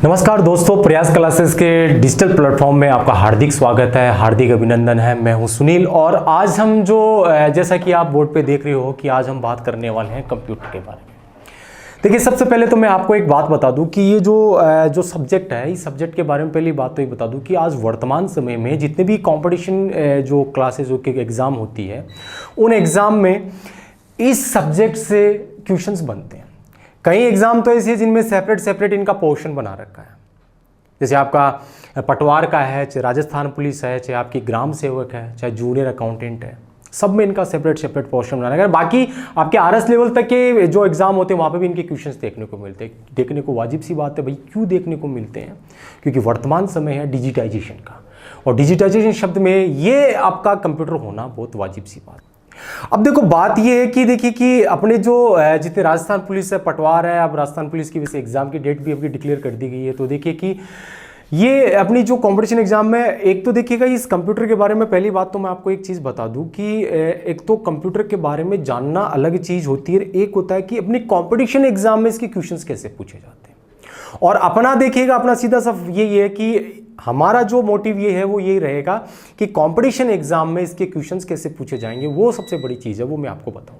नमस्कार दोस्तों, प्रयास क्लासेस के डिजिटल प्लेटफॉर्म में आपका हार्दिक स्वागत है, हार्दिक अभिनंदन है। मैं हूं सुनील और आज हम जो जैसा कि आप बोर्ड पे देख रहे हो कि आज हम बात करने वाले हैं कंप्यूटर के बारे में। देखिए, सबसे पहले तो मैं आपको एक बात बता दूं कि ये जो सब्जेक्ट है, इस सब्जेक्ट के बारे में पहली बात तो ये बता दूं कि आज वर्तमान समय में जितने भी कॉम्पिटिशन जो क्लासेज के एग्ज़ाम होती है, उन एग्ज़ाम में इस सब्जेक्ट से क्वेश्चंस बनते हैं। कई एग्जाम तो ऐसे हैं जिनमें सेपरेट इनका पोर्शन बना रखा है, जैसे आपका पटवार का है, चाहे राजस्थान पुलिस है, चाहे आपकी ग्राम सेवक है, चाहे जूनियर अकाउंटेंट है, सब में इनका सेपरेट पोर्शन बना रखा है। बाकी आपके आरएस लेवल तक के जो एग्जाम होते हैं वहाँ पे भी इनके क्वेश्चंस देखने को मिलते हैं। देखने को वाजिब सी बात है भाई, क्यों देखने को मिलते हैं? क्योंकि वर्तमान समय है डिजिटाइजेशन का, और डिजिटाइजेशन शब्द में ये आपका कंप्यूटर होना बहुत वाजिब सी बात। अब देखो, बात ये है कि देखिए कि अपने जो जितने राजस्थान पुलिस है, पटवार है, अब राजस्थान पुलिस की वैसे एग्जाम की डेट भी अभी डिक्लेयर कर दी गई है। तो देखिए कि ये अपनी जो कंपटीशन एग्जाम में एक तो देखिएगा इस कंप्यूटर के बारे में पहली बात तो मैं आपको एक चीज़ बता दूं कि एक तो कंप्यूटर के बारे में जानना अलग चीज़ होती है, एक होता है कि अपनी कंपटीशन एग्जाम में इसके क्वेश्चंस कैसे पूछे जाते हैं। और अपना देखिएगा, अपना सीधा सा ये है कि हमारा जो मोटिव ये है वो यही रहेगा कि कंपटीशन एग्जाम में इसके क्वेश्चंस कैसे पूछे जाएंगे, वो सबसे बड़ी चीज़ है, वो मैं आपको बताऊं।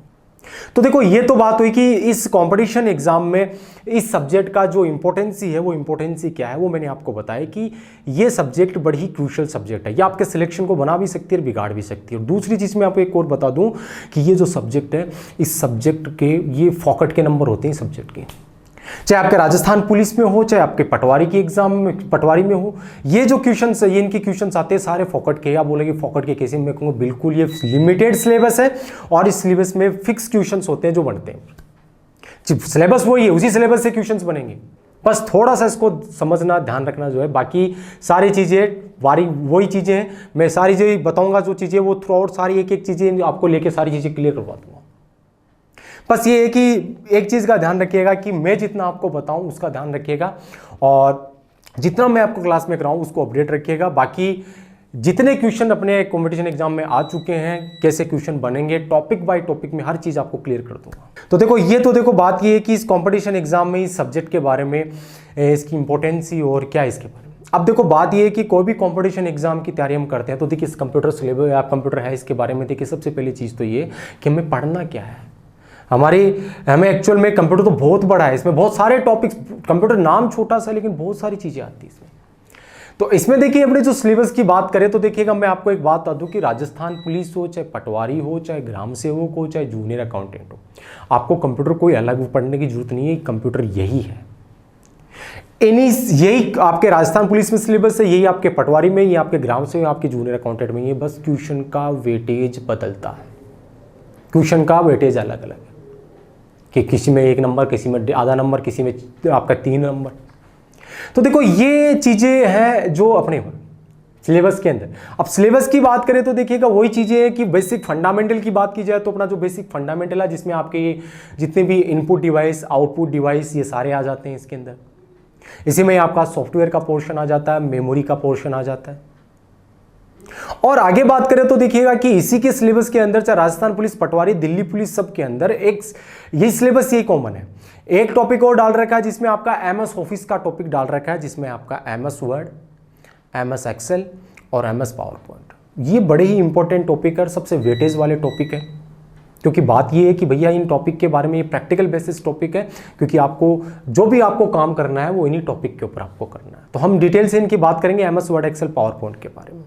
तो देखो, ये तो बात हुई कि इस कंपटीशन एग्जाम में इस सब्जेक्ट का जो इंपॉर्टेंसी है, वो इंपॉर्टेंसी क्या है, वो मैंने आपको बताया कि ये सब्जेक्ट बड़ी ही क्रूशियल सब्जेक्ट है। ये आपके सिलेक्शन को बना भी सकती है और बिगाड़ भी सकती है। और दूसरी चीज़ मैं आपको एक और बता दूं कि ये जो सब्जेक्ट है, इस सब्जेक्ट के ये फोकट के नंबर होते हैं सब्जेक्ट के, चाहे आपके राजस्थान पुलिस में हो, चाहे आपके पटवारी की एग्जाम में पटवारी में हो। ये जो क्वेश्चंस है, ये इनके क्वेश्चंस आते हैं सारे फोकट के। या बोलेंगे फोकट के कैसे, मैं कहूँगा बिल्कुल ये लिमिटेड सिलेबस है और इस सिलेबस में फिक्स क्वेश्चंस होते हैं जो बनते हैं। सिलेबस वही है, उसी सिलेबस से क्वेश्चंस बनेंगे, बस थोड़ा सा इसको समझना, ध्यान रखना जो है। बाकी सारी चीज़ें वही चीज़ें हैं, मैं सारी चीज़ें बताऊँगा, जो चीज़ें वो थ्रू आउट सारी एक एक चीज़ें आपको लेके सारी चीज़ें क्लियर करवा दूँगा। बस ये है कि एक चीज़ का ध्यान रखिएगा कि मैं जितना आपको बताऊं उसका ध्यान रखिएगा, और जितना मैं आपको क्लास में कराऊं उसको अपडेट रखिएगा। बाकी जितने क्वेश्चन अपने कंपटीशन एग्जाम में आ चुके हैं, कैसे क्वेश्चन बनेंगे, टॉपिक बाय टॉपिक में हर चीज़ आपको क्लियर कर दूंगा। तो देखो बात ये है कि इस कंपटीशन एग्जाम में इस सब्जेक्ट के बारे में, इसकी इंपॉर्टेंसी और क्या इसके बारे में। अब देखो, बात ये है कि कोई भी कंपटीशन एग्जाम की तैयारी हम करते हैं तो देखिए, इस कंप्यूटर सिलेबस या कंप्यूटर है, इसके बारे में देखिए सबसे पहली चीज़ तो ये कि हमें पढ़ना क्या है। हमें एक्चुअल में कंप्यूटर तो बहुत बड़ा है, इसमें बहुत सारे टॉपिक्स, कंप्यूटर नाम छोटा सा लेकिन बहुत सारी चीज़ें आती हैं इसमें। तो इसमें देखिए, अपने जो सिलेबस की बात करें तो देखिएगा, मैं आपको एक बात बता दूं कि राजस्थान पुलिस हो, चाहे पटवारी हो, चाहे ग्राम सेवक हो, चाहे जूनियर अकाउंटेंट हो, आपको कंप्यूटर कोई अलग पढ़ने की जरूरत नहीं है। कंप्यूटर यही है, यही आपके राजस्थान पुलिस में सिलेबस है, यही आपके पटवारी में, ये आपके ग्राम सेवक, आपके जूनियर अकाउंटेंट में। ये बस क्वेश्चन का वेटेज बदलता है, क्वेश्चन का वेटेज अलग अलग है कि किसी में 1 नंबर, किसी में आधा नंबर, किसी में आपका 3 नंबर। तो देखो, ये चीज़ें हैं जो अपने सिलेबस के अंदर। अब सिलेबस की बात करें तो देखिएगा, वही चीज़ें हैं कि बेसिक फंडामेंटल की बात की जाए तो अपना जो बेसिक फंडामेंटल है, जिसमें आपके जितने भी इनपुट डिवाइस, आउटपुट डिवाइस, ये सारे आ जाते हैं इसके अंदर। इसी में आपका सॉफ्टवेयर का पोर्शन आ जाता है, मेमोरी का पोर्शन आ जाता है। और आगे बात करें तो देखिएगा कि इसी के सिलेबस के अंदर, चाहे राजस्थान पुलिस, पटवारी, दिल्ली पुलिस, सब के अंदर एक ये सिलेबस यही कॉमन है। एक टॉपिक और डाल रखा है जिसमें आपका एमएस ऑफिस का टॉपिक डाल रखा है, जिसमें आपका एमएस वर्ड, एमएस एक्सेल और एमएस पावर पॉइंट। ये बड़े ही इंपॉर्टेंट टॉपिक है, सबसे वेटेज वाले टॉपिक है, क्योंकि बात ये है कि भैया इन टॉपिक के बारे में, ये प्रैक्टिकल बेसिस टॉपिक है, क्योंकि आपको जो भी आपको काम करना है वो इन्हीं टॉपिक के ऊपर आपको करना है। तो हम डिटेल से इनकी बात करेंगे, MS Word, Excel, PowerPoint के बारे में।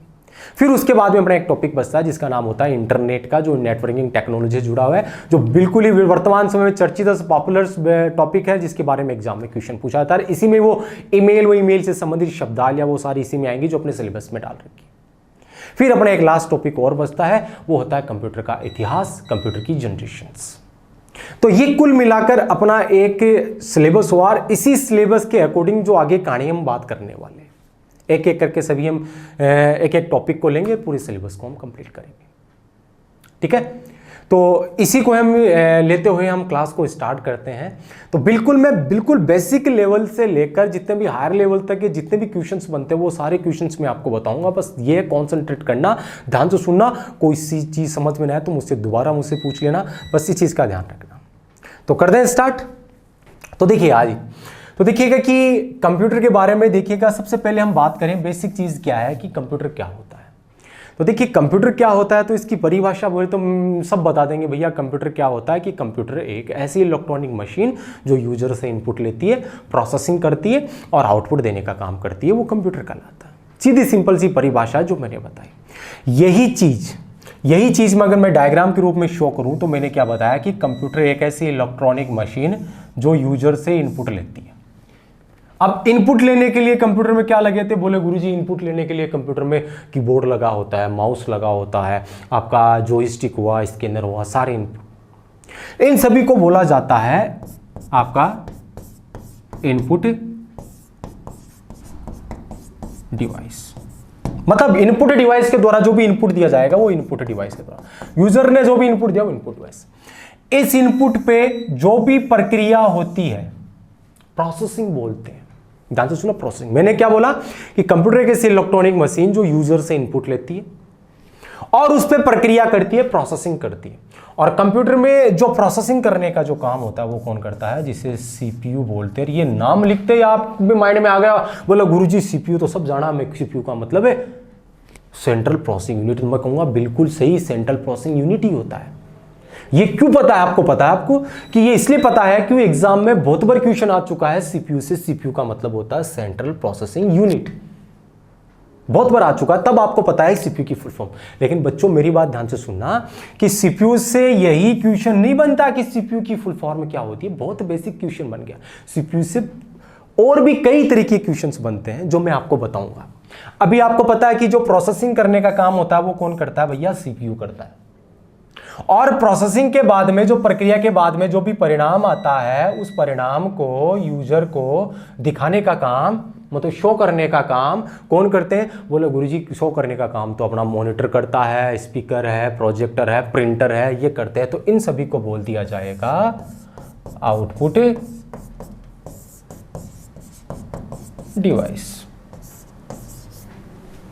फिर उसके बाद में अपना एक टॉपिक बचता है जिसका नाम होता है इंटरनेट का, जो नेटवर्किंग टेक्नोलॉजी जुड़ा हुआ है, जो बिल्कुल ही वर्तमान समय में चर्चित पॉपुलर टॉपिक है, जिसके बारे में एग्जाम में क्वेश्चन पूछा जाता है। इसी में वो ईमेल से संबंधित शब्दावली वो सारी इसी में आएंगी जो अपने सिलेबस में डाल रखी है। फिर अपना एक लास्ट टॉपिक और बचता है, वो होता है कंप्यूटर का इतिहास, कंप्यूटर की जनरेशंस। तो ये कुल मिलाकर अपना एक सिलेबस हुआ, और इसी सिलेबस के अकॉर्डिंग जो आगे कहानी हम बात करने वाले हैं, एक एक करके सभी हम एक एक टॉपिक को लेंगे, पूरे सिलेबस को हम कंप्लीट करेंगे। ठीक है, तो इसी को हम लेते हुए हम क्लास को स्टार्ट करते हैं। तो बिल्कुल बेसिक लेवल से लेकर जितने भी हायर लेवल तक के जितने भी क्वेश्चंस बनते हैं वो सारे क्वेश्चंस मैं आपको बताऊंगा। बस ये कॉन्सेंट्रेट करना, ध्यान से सुनना, कोई सी चीज़ समझ में ना आए तो मुझसे दोबारा पूछ लेना, बस इस चीज़ का ध्यान रखना। तो कर दें स्टार्ट। तो देखिए आज तो देखिएगा कि कंप्यूटर के बारे में देखिएगा, सबसे पहले हम बात करें बेसिक चीज़ क्या है कि कंप्यूटर क्या होता है। तो देखिए कंप्यूटर क्या होता है, तो इसकी परिभाषा बोले तो सब बता देंगे भैया कंप्यूटर क्या होता है कि कंप्यूटर एक ऐसी इलेक्ट्रॉनिक मशीन जो यूजर से इनपुट लेती है, प्रोसेसिंग करती है और आउटपुट देने का काम करती है, वो कंप्यूटर कहलाता है। सीधी सिंपल सी परिभाषा जो मैंने बताई। यही चीज़ में अगर मैं डायग्राम के रूप में शो करूं तो मैंने क्या बताया कि कंप्यूटर एक ऐसी इलेक्ट्रॉनिक मशीन जो यूजर से इनपुट लेती है। अब इनपुट लेने के लिए कंप्यूटर में क्या लगे थे, बोले गुरुजी इनपुट लेने के लिए कंप्यूटर में कीबोर्ड लगा होता है, माउस लगा होता है, आपका जॉयस्टिक हुआ, स्कैनर हुआ, सारे इनपुट, इन सभी को बोला जाता है आपका इनपुट डिवाइस। मतलब इनपुट डिवाइस के द्वारा जो भी इनपुट दिया जाएगा वो इनपुट डिवाइस के द्वारा, यूजर ने जो भी इनपुट दिया वो इनपुट डिवाइस। इस इनपुट पे जो भी प्रक्रिया होती है प्रोसेसिंग बोलते हैं। ध्यान से सुनो, प्रोसेसिंग। मैंने क्या बोला कि कंप्यूटर एक ऐसी इलेक्ट्रॉनिक मशीन जो यूजर से इनपुट लेती है और उस पर प्रक्रिया करती है, प्रोसेसिंग करती है। और कंप्यूटर में जो प्रोसेसिंग करने का जो काम होता है वो कौन करता है, जिसे सीपीयू बोलते हैं। ये नाम लिखते ही आप भी माइंड में आ गया, बोला गुरुजी सीपीयू तो सब जाना, मैं सीपीयू का मतलब है सेंट्रल प्रोसेसिंग यूनिट। मैं कहूंगा बिल्कुल सही, सेंट्रल प्रोसेसिंग यूनिट ही होता है। ये क्यों पता है आपको? पता है आपको कि ये इसलिए पता है कि एग्जाम में बहुत बार क्वेश्चन आ चुका है सीपीयू से। सीपीयू का मतलब होता है सेंट्रल प्रोसेसिंग यूनिट, बहुत बार आ चुका है, तब आपको पता है सीपीयू की फुल फॉर्म। लेकिन बच्चों मेरी बात ध्यान से सुनना कि सीपीयू से यही क्वेश्चन नहीं बनता कि सीपीयू की फुल फॉर्म क्या होती है। बहुत बेसिक क्वेश्चन बन गया सीपीयू से, और भी कई तरीके के क्वेश्चंस बनते हैं जो मैं आपको बताऊंगा। अभी आपको पता है कि जो प्रोसेसिंग करने का काम होता है वो कौन करता है भैया, सीपीयू करता है। और प्रोसेसिंग के बाद में जो प्रक्रिया के बाद में जो भी परिणाम आता है उस परिणाम को यूजर को दिखाने का काम, मतलब शो करने का काम कौन करते हैं? बोले गुरुजी शो करने का काम तो अपना मॉनिटर करता है, स्पीकर है, प्रोजेक्टर है, प्रिंटर है, ये करते हैं। तो इन सभी को बोल दिया जाएगा आउटपुट डिवाइस।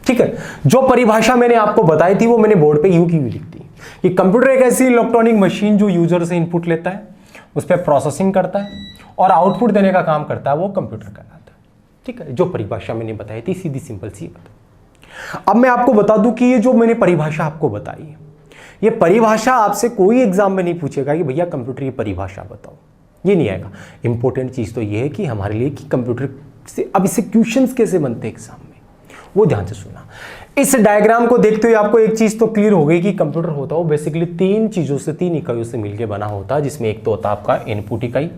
ठीक है, जो परिभाषा मैंने आपको बताई थी वो मैंने बोर्ड पे यूं की यूं लिख दी कि कंप्यूटर एक ऐसी इलेक्ट्रॉनिक मशीन जो यूजर से इनपुट लेता है, उस पर प्रोसेसिंग करता है और आउटपुट देने का काम करता है, वो कंप्यूटर कहलाता है। ठीक है, जो परिभाषा मैंने बताई थी सीधी सिंपल सी बात। अब मैं आपको बता दूं कि ये जो मैंने परिभाषा आपको बताई है, ये परिभाषा आपसे कोई एग्जाम में नहीं पूछेगा कि भैया कंप्यूटर की परिभाषा बताओ, ये नहीं आएगा। इंपॉर्टेंट चीज तो ये है कि हमारे लिए कि कंप्यूटर से अब इससे क्वेश्चंस कैसे बनते हैं एग्जाम में, वो ध्यान से सुनना। इस डायग्राम को देखते हुए आपको एक चीज तो क्लियर हो गई कि कंप्यूटर होता है वो बेसिकली तीन चीजों से, तीन इकाइयों से मिलकर बना होता है, जिसमें एक तो होता है आपका इनपुट इकाई,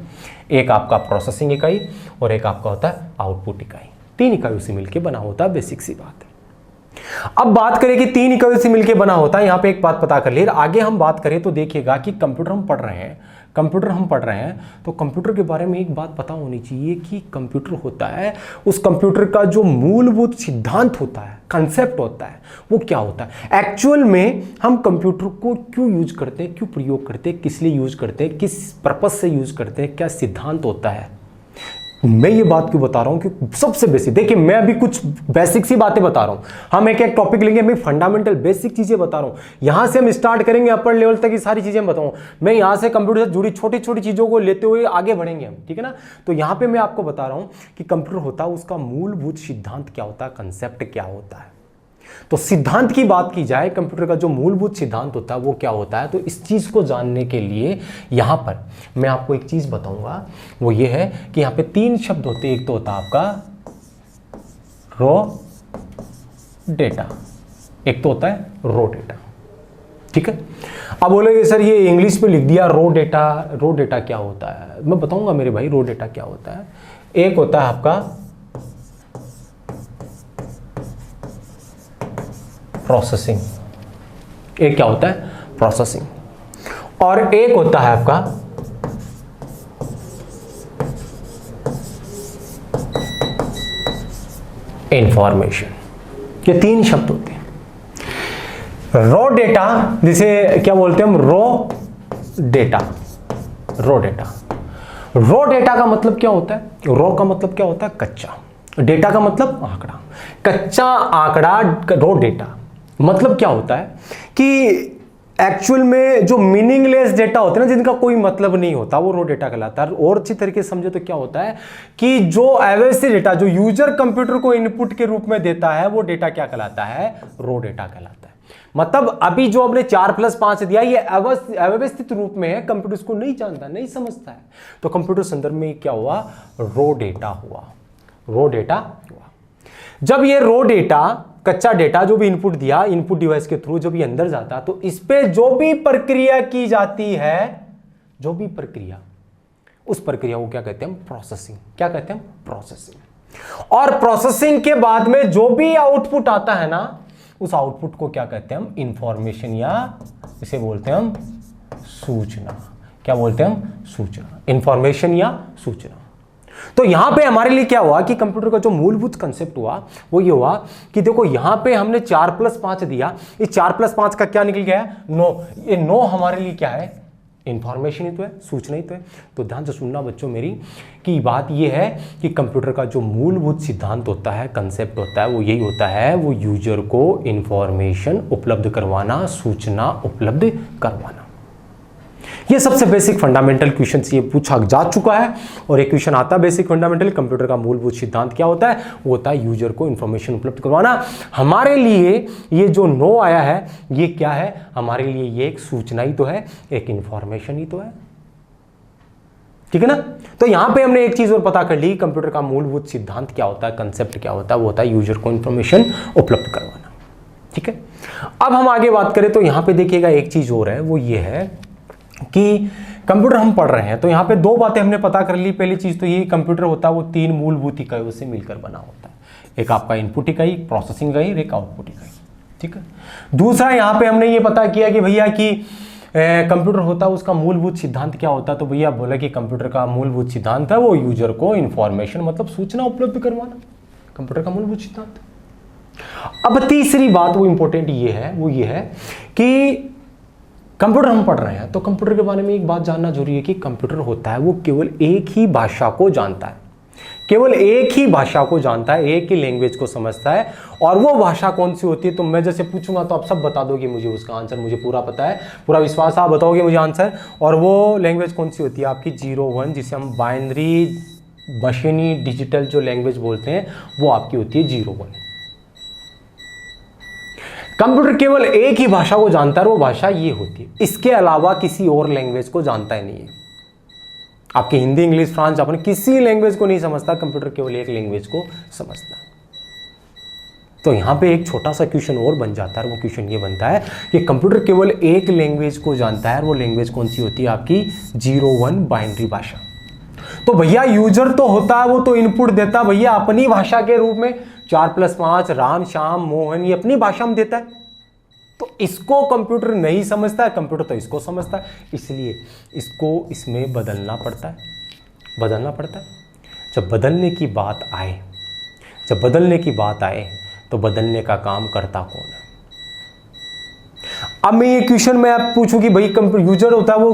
एक आपका प्रोसेसिंग इकाई और एक आपका होता है आउटपुट इकाई। तीन इकाइयों से मिलकर बना होता है, बेसिक सी बात है। अब बात करें कि तीन इकाइयों से मिलकर बना होता है, यहाँ पे एक बात पता कर लिए। आगे हम बात करें तो देखिएगा कि कंप्यूटर हम पढ़ रहे हैं, तो कंप्यूटर के बारे में एक बात पता होनी चाहिए कि कंप्यूटर होता है, उस कंप्यूटर का जो मूलभूत सिद्धांत होता है, कंसेप्ट होता है, वो क्या होता है। एक्चुअल में हम कंप्यूटर को क्यों यूज करते हैं, क्यों प्रयोग करते हैं, किस लिए यूज करते हैं, किस पर्पज से यूज करते हैं, क्या सिद्धांत होता है। मैं ये बात क्यों बता रहा हूं कि सबसे बेसिक, देखिए मैं अभी कुछ बेसिक सी बातें बता रहा हूं, हम एक एक टॉपिक लेंगे, मैं फंडामेंटल बेसिक चीजें बता रहा हूं। यहां से हम स्टार्ट करेंगे अपर लेवल तक की सारी चीजें मैं बताऊं। मैं यहां से कंप्यूटर से जुड़ी छोटी छोटी चीजों को लेते हुए आगे बढ़ेंगे हम, ठीक है ना। तो यहां पे मैं आपको बता रहा हूं कि कंप्यूटर होता है, उसका मूलभूत सिद्धांत क्या होता है, कंसेप्ट क्या होता है। तो सिद्धांत की बात की जाए, कंप्यूटर का जो मूलभूत सिद्धांत होता है वो क्या होता है। तो इस चीज को जानने के लिए यहां पर मैं आपको एक चीज बताऊंगा, वो ये है कि यहां पे तीन शब्द होते हैं। एक तो होता है आपका रॉ डेटा, एक तो होता है रॉ डेटा, ठीक है। अब बोलेंगे सर ये इंग्लिश में लिख दिया रॉ डेटा, रॉ डेटा क्या होता है। मैं बताऊंगा मेरे भाई रॉ डेटा क्या होता है। एक होता है आपका प्रोसेसिंग, एक क्या होता है प्रोसेसिंग, और एक होता है आपका इंफॉर्मेशन। ये तीन शब्द होते हैं। रॉ डेटा, जिसे क्या बोलते हैं हम, raw data. Raw data, raw data का मतलब क्या होता है, रॉ का मतलब क्या होता है कच्चा, डेटा का मतलब आंकड़ा, कच्चा आंकड़ा। रॉ डेटा मतलब क्या होता है कि एक्चुअल में जो मीनिंगलेस डेटा होते हैं ना, जिनका कोई मतलब नहीं होता, वो रो डेटा कहलाता है। और अच्छी तरीके से समझे तो क्या होता है कि जो अव्यवस्थित डेटा जो यूजर कंप्यूटर को इनपुट के रूप में देता है, वो डेटा क्या कहलाता है? रो डेटा कहलाता है। मतलब अभी जो हमने 4+5 दिया, ये अव्यवस्थित रूप में है, कंप्यूटर इसको नहीं जानता, नहीं समझता है, तो कंप्यूटर संदर्भ में क्या हुआ? रो डेटा हुआ, रो डेटा हुआ। जब ये रो डेटा, कच्चा डेटा जो भी इनपुट दिया, इनपुट डिवाइस के थ्रू जब ये अंदर जाता, तो इस पे जो भी प्रक्रिया की जाती है, जो भी प्रक्रिया, उस प्रक्रिया को क्या कहते हैं? प्रोसेसिंग। क्या कहते हैं? प्रोसेसिंग। और प्रोसेसिंग के बाद में जो भी आउटपुट आता है ना, उस आउटपुट को क्या कहते हैं हम? इंफॉर्मेशन, या इसे बोलते हैं हम सूचना। क्या बोलते हैं हम? सूचना। इंफॉर्मेशन या सूचना। तो यहां पे हमारे लिए क्या हुआ कि कंप्यूटर का जो मूलभूत कंसेप्ट हुआ वो ये हुआ कि देखो यहां पे हमने 4+5 दिया, इस 4+5 का क्या निकल गया? 9। ये 9 हमारे लिए क्या है? इंफॉर्मेशन ही तो है, सूचना ही तो है। तो ध्यान से सुनना बच्चों मेरी, कि बात ये है कि कंप्यूटर का जो मूलभूत सिद्धांत होता है, कंसेप्ट होता है, वो यही होता है, वो यूजर को इंफॉर्मेशन उपलब्ध करवाना, सूचना उपलब्ध करवाना। ये सबसे बेसिक फंडामेंटल क्वेश्चन ये पूछा जा चुका है, और एक क्वेश्चन आता है बेसिक फंडामेंटल, कंप्यूटर का मूलभूत सिद्धांत क्या होता है? वो होता है यूजर को इंफॉर्मेशन उपलब्ध करवाना। हमारे लिए ये जो 9 आया है, ये क्या है? हमारे लिए ये एक सूचना ही तो है, एक इंफॉर्मेशन ही तो है। ठीक है ना? तो यहां पे हमने एक चीज और पता कर ली, कंप्यूटर का मूलभूत सिद्धांत क्या होता है, कंसेप्ट क्या होता है? वो होता है यूजर को इंफॉर्मेशन उपलब्ध करवाना। ठीक है, अब हम आगे बात करें तो यहां पे देखिएगा एक चीज और है, वो ये है कि कंप्यूटर हम पढ़ रहे हैं, तो यहां पे 2 बातें हमने पता कर ली। पहली चीज तो ये, कंप्यूटर होता है वो 3 मूलभूत इकाइयों से मिलकर बना होता है। एक आपका इनपुट इकाई, प्रोसेसिंग इकाई, और एक आउटपुट इकाई। ठीक है। दूसरा यहां पे हमने ये पता किया कि भैया कि कंप्यूटर होता है उसका मूलभूत सिद्धांत क्या होता है, तो भैया बोला कि कंप्यूटर का मूलभूत सिद्धांत है वो यूजर को इंफॉर्मेशन मतलब सूचना उपलब्ध करवाना, कंप्यूटर का मूलभूत सिद्धांत। अब तीसरी बात वो इंपॉर्टेंट ये है, वो ये है कि कंप्यूटर हम पढ़ रहे हैं, तो कंप्यूटर के बारे में एक बात जानना जरूरी है कि कंप्यूटर होता है वो केवल एक ही भाषा को जानता है, केवल एक ही भाषा को जानता है, एक ही लैंग्वेज को समझता है। और वो भाषा कौन सी होती है? तो मैं जैसे पूछूंगा तो आप सब बता दोगे मुझे उसका आंसर, मुझे पूरा पता है, पूरा विश्वास, आप बताओगे मुझे आंसर। और वो लैंग्वेज कौन सी होती है? आपकी 0-1, जिसे हम बाइनरी मशीनी डिजिटल जो लैंग्वेज बोलते हैं, वो आपकी होती है 0-1। कंप्यूटर केवल एक ही भाषा को जानता है, वो भाषा ये होती है, इसके अलावा किसी और लैंग्वेज को जानता ही नहीं है। आपकी हिंदी, इंग्लिश, फ्रांस, जापान, किसी लैंग्वेज को नहीं समझता, कंप्यूटर केवल एक लैंग्वेज को समझता है। तो यहां पे एक छोटा सा क्वेश्चन और बन जाता है, वो क्वेश्चन ये बनता है कि कंप्यूटर केवल एक लैंग्वेज को जानता है, वो लैंग्वेज कौन सी होती है? आपकी 0-1 बाइनरी भाषा। तो भैया यूजर तो होता है, वो तो इनपुट देता भैया अपनी भाषा के रूप में, 4+5 राम, श्याम, मोहन, ये अपनी भाषा में देता है। तो इसको कंप्यूटर नहीं समझता है, कंप्यूटर तो इसको समझता है, इसलिए इसको इसमें बदलना पड़ता है, बदलना पड़ता है। जब बदलने की बात आए, जब बदलने की बात आए तो बदलने का काम करता कौन है? अब मैं ये क्वेश्चन में आप पूछूं कि भाई यूजर होता है वो,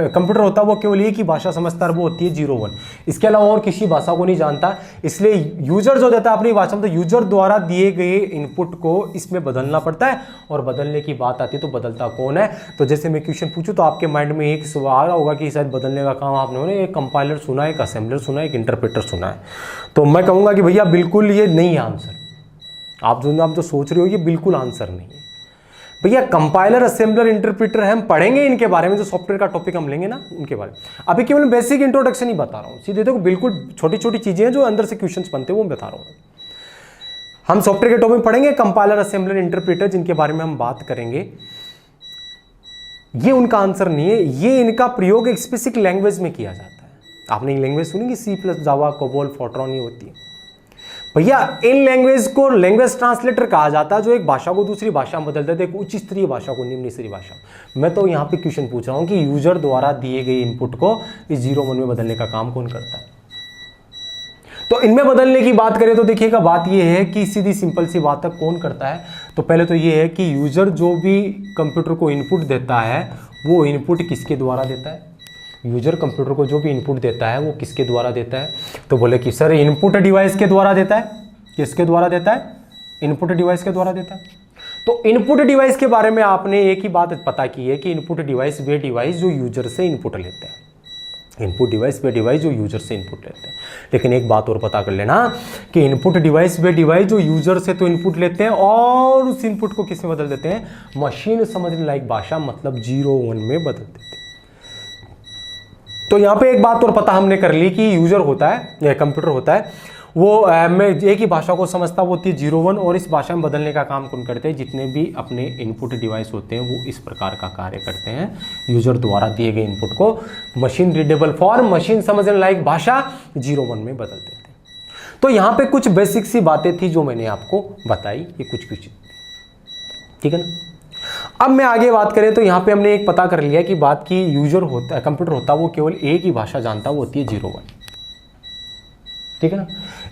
कंप्यूटर होता है वो केवल एक ही भाषा समझता है, वो होती है 0-1, इसके अलावा और किसी भाषा को नहीं जानता, इसलिए यूजर जो देता है अपनी भाषा में, तो यूजर द्वारा दिए गए इनपुट को इसमें बदलना पड़ता है। और बदलने की बात आती है तो बदलता कौन है? तो जैसे मैं क्वेश्चन पूछूं तो आपके माइंड में एक सवाल होगा कि शायद बदलने का काम आपने एक कंपाइलर सुना है, एक असेंबलर सुना है, एक इंटरप्रेटर सुना है। तो मैं कहूँगा कि भैया बिल्कुल ये नहीं है आंसर, आप जो सोच रहे हो ये बिल्कुल आंसर नहीं है भैया। कंपाइलर, असेंबलर, इंटरप्रेटर है, हम पढ़ेंगे इनके बारे में, जो सॉफ्टवेयर का टॉपिक हम लेंगे ना उनके बारे में। अभी केवल बेसिक इंट्रोडक्शन ही बता रहा हूँ, सीधे देखो बिल्कुल छोटी छोटी चीजें हैं जो अंदर से क्वेश्चंस बनते हैं वो मैं बता रहा हूँ। हम सॉफ्टवेयर के टॉपिक पढ़ेंगे, कंपाइलर, असेंबलर, इंटरप्रेटर, जिनके बारे में हम बात करेंगे, ये उनका आंसर नहीं है, ये इनका प्रयोग एक स्पेसिफिक लैंग्वेज में किया जाता है। आपने लैंग्वेज सुनी C++, जावा, कोबोल, फोर्ट्रॉन, ये होती है भैया। इन लैंग्वेज को लैंग्वेज ट्रांसलेटर कहा जाता है, जो एक भाषा को दूसरी भाषा में बदल देते हैं, एक उच्च स्तरीय भाषा को निम्न स्तरीय भाषा। मैं तो यहाँ पे क्वेश्चन पूछ रहा हूँ कि यूजर द्वारा दिए गए इनपुट को इस 0-1 में बदलने का काम कौन करता है? तो इनमें बदलने की बात करें तो देखिएगा बात यह है कि सीधी सिंपल सी बात है, कौन करता है? तो पहले तो ये है कि यूजर जो भी कंप्यूटर को इनपुट देता है, वो इनपुट किसके द्वारा देता है? यूजर कंप्यूटर को जो भी इनपुट देता है वो किसके द्वारा देता है? तो बोले कि सर इनपुट डिवाइस के द्वारा देता है। किसके द्वारा देता है? इनपुट डिवाइस के द्वारा देता है। तो इनपुट डिवाइस के बारे में आपने एक ही बात पता की है कि इनपुट डिवाइस वे डिवाइस जो यूजर से इनपुट लेते हैं, इनपुट डिवाइस वे डिवाइस जो यूजर से इनपुट लेते हैं। लेकिन एक बात और पता कर लेना कि इनपुट डिवाइस वे डिवाइस जो यूजर से तो इनपुट लेते हैं और उस इनपुट को किस में बदल देते हैं, मशीन समझने लायक भाषा मतलब 0-1 में बदल देते हैं। तो यहां पे एक बात और पता हमने कर ली कि यूजर होता है या कंप्यूटर होता है वो मैं एक ही भाषा को समझता, वो होती है 0-1, और इस भाषा में बदलने का काम कौन करते हैं, जितने भी अपने इनपुट डिवाइस होते हैं वो इस प्रकार का कार्य करते हैं, यूजर द्वारा दिए गए इनपुट को मशीन रीडेबल फॉर्म, मशीन समझने लायक भाषा 0-1 में बदल देते हैं। तो यहाँ पे कुछ बेसिक सी बातें थी जो मैंने आपको बताई, ये कुछ ठीक है ना। अब मैं आगे बात करें तो यहाँ पे हमने एक पता कर लिया कि बात की यूजर होता है, कंप्यूटर होता है वो केवल एक ही भाषा जानता, वो होती है 0-1, ठीक है ना।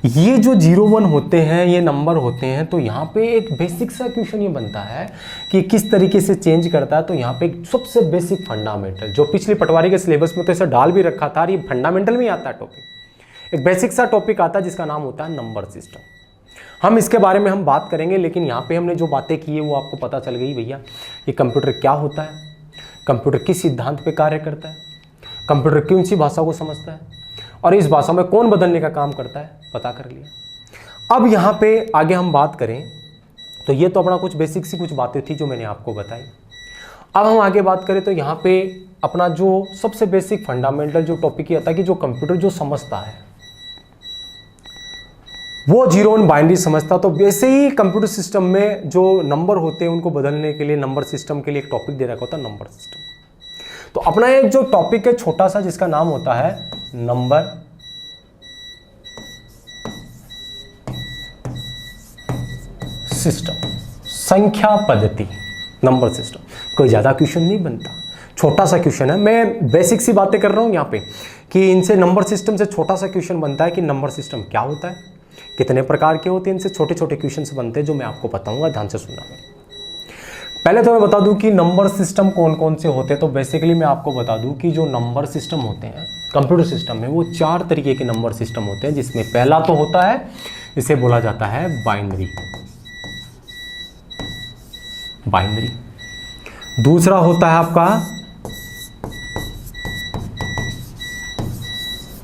ये जो 0-1 होते हैं, ये नंबर होते हैं, तो यहाँ पे एक बेसिक सा क्वेश्चन ये बनता है कि किस तरीके से चेंज करता है। तो यहाँ पे एक सबसे बेसिक फंडामेंटल जो पिछली पटवारी के सिलेबस में तो ऐसा डाल भी रखा था, ये फंडामेंटल में आता है टॉपिक, एक बेसिक सा टॉपिक आता है जिसका नाम होता है नंबर सिस्टम। हम इसके बारे में हम बात करेंगे, लेकिन यहाँ पे हमने जो बातें की है वो आपको पता चल गई भैया, ये कंप्यूटर क्या होता है, कंप्यूटर किस सिद्धांत पे कार्य करता है, कंप्यूटर कौन सी भाषा को समझता है और इस भाषा में कौन बदलने का काम करता है, पता कर लिया। अब यहाँ पे आगे हम बात करें तो ये तो अपना कुछ बेसिक सी कुछ बातें थी जो मैंने आपको बताई। अब हम आगे बात करें तो यहाँ पे अपना जो सबसे बेसिक फंडामेंटल जो टॉपिक ये आता है कि जो कंप्यूटर जो समझता है वो 0-1 बाइनरी समझता। तो वैसे ही कंप्यूटर सिस्टम में जो नंबर होते हैं उनको बदलने के लिए नंबर सिस्टम के लिए एक टॉपिक दे रखा होता है नंबर सिस्टम। तो अपना एक जो टॉपिक है छोटा सा जिसका नाम होता है नंबर सिस्टम, संख्या पद्धति, नंबर सिस्टम। कोई ज्यादा क्वेश्चन नहीं बनता, छोटा सा क्वेश्चन है। मैं बेसिक सी बातें कर रहा हूं यहाँ पे कि इनसे नंबर सिस्टम से छोटा सा क्वेश्चन बनता है कि नंबर सिस्टम क्या होता है, कितने प्रकार के होते हैं, इनसे छोटे छोटे क्वेश्चन बनते हैं जो मैं आपको बताऊंगा, ध्यान से सुनना। पहले तो मैं बता दूं कि नंबर सिस्टम कौन कौन से होते हैं। तो बेसिकली मैं आपको बता दूं कि जो नंबर सिस्टम होते हैं कंप्यूटर सिस्टम में वो 4 तरीके के नंबर सिस्टम होते हैं, जिसमें पहला तो होता है, इसे बोला जाता है बाइनरी। बाइनरी दूसरा होता है आपका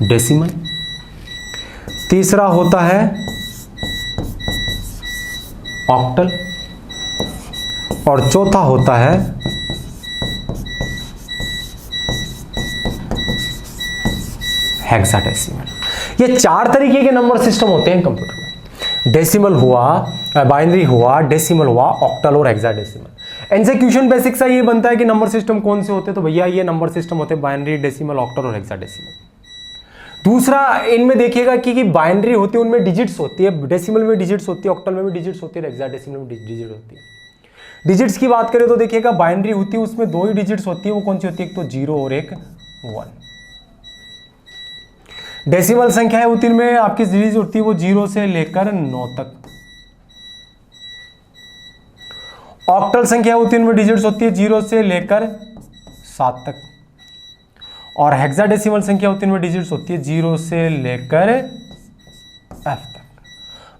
डेसिमल, तीसरा होता है ऑक्टल और चौथा होता है हेक्साडेसिमल। ये 4 तरीके के नंबर सिस्टम होते हैं कंप्यूटर में। डेसिमल हुआ, बाइनरी हुआ, डेसिमल हुआ, ऑक्टल और हेक्साडेसिमल। इनसे क्वेश्चन बेसिक सा ये बनता है कि नंबर सिस्टम कौन से होते हैं, तो भैया ये नंबर सिस्टम होते हैं बाइनरी, डेसिमल, ऑक्टल और हेक्साडेसिमल। दूसरा इनमें देखिएगा कि बाइनरी होती है उनमें डिजिट्स होती है, डेसिमल में डिजिट्स होती है, ऑक्टल में भी डिजिट्स होती है, हेक्साडेसिमल में डिजिट होती है। डिजिट्स की बात करें तो देखिएगा बाइनरी होती है उसमें 2 ही डिजिट्स होती है, वो कौन सी होती है, एक तो 0 और एक 1। डेसिमल संख्या होती है में आपकी डिजिट होती है वो 0 से लेकर 9 तक। ऑक्टल संख्या होती है उनमें डिजिट्स होती है 0 से लेकर 7 तक। और हेक्साडेसिमल संख्या होती है उनमें डिजिट्स होती है 0 से लेकर F तक।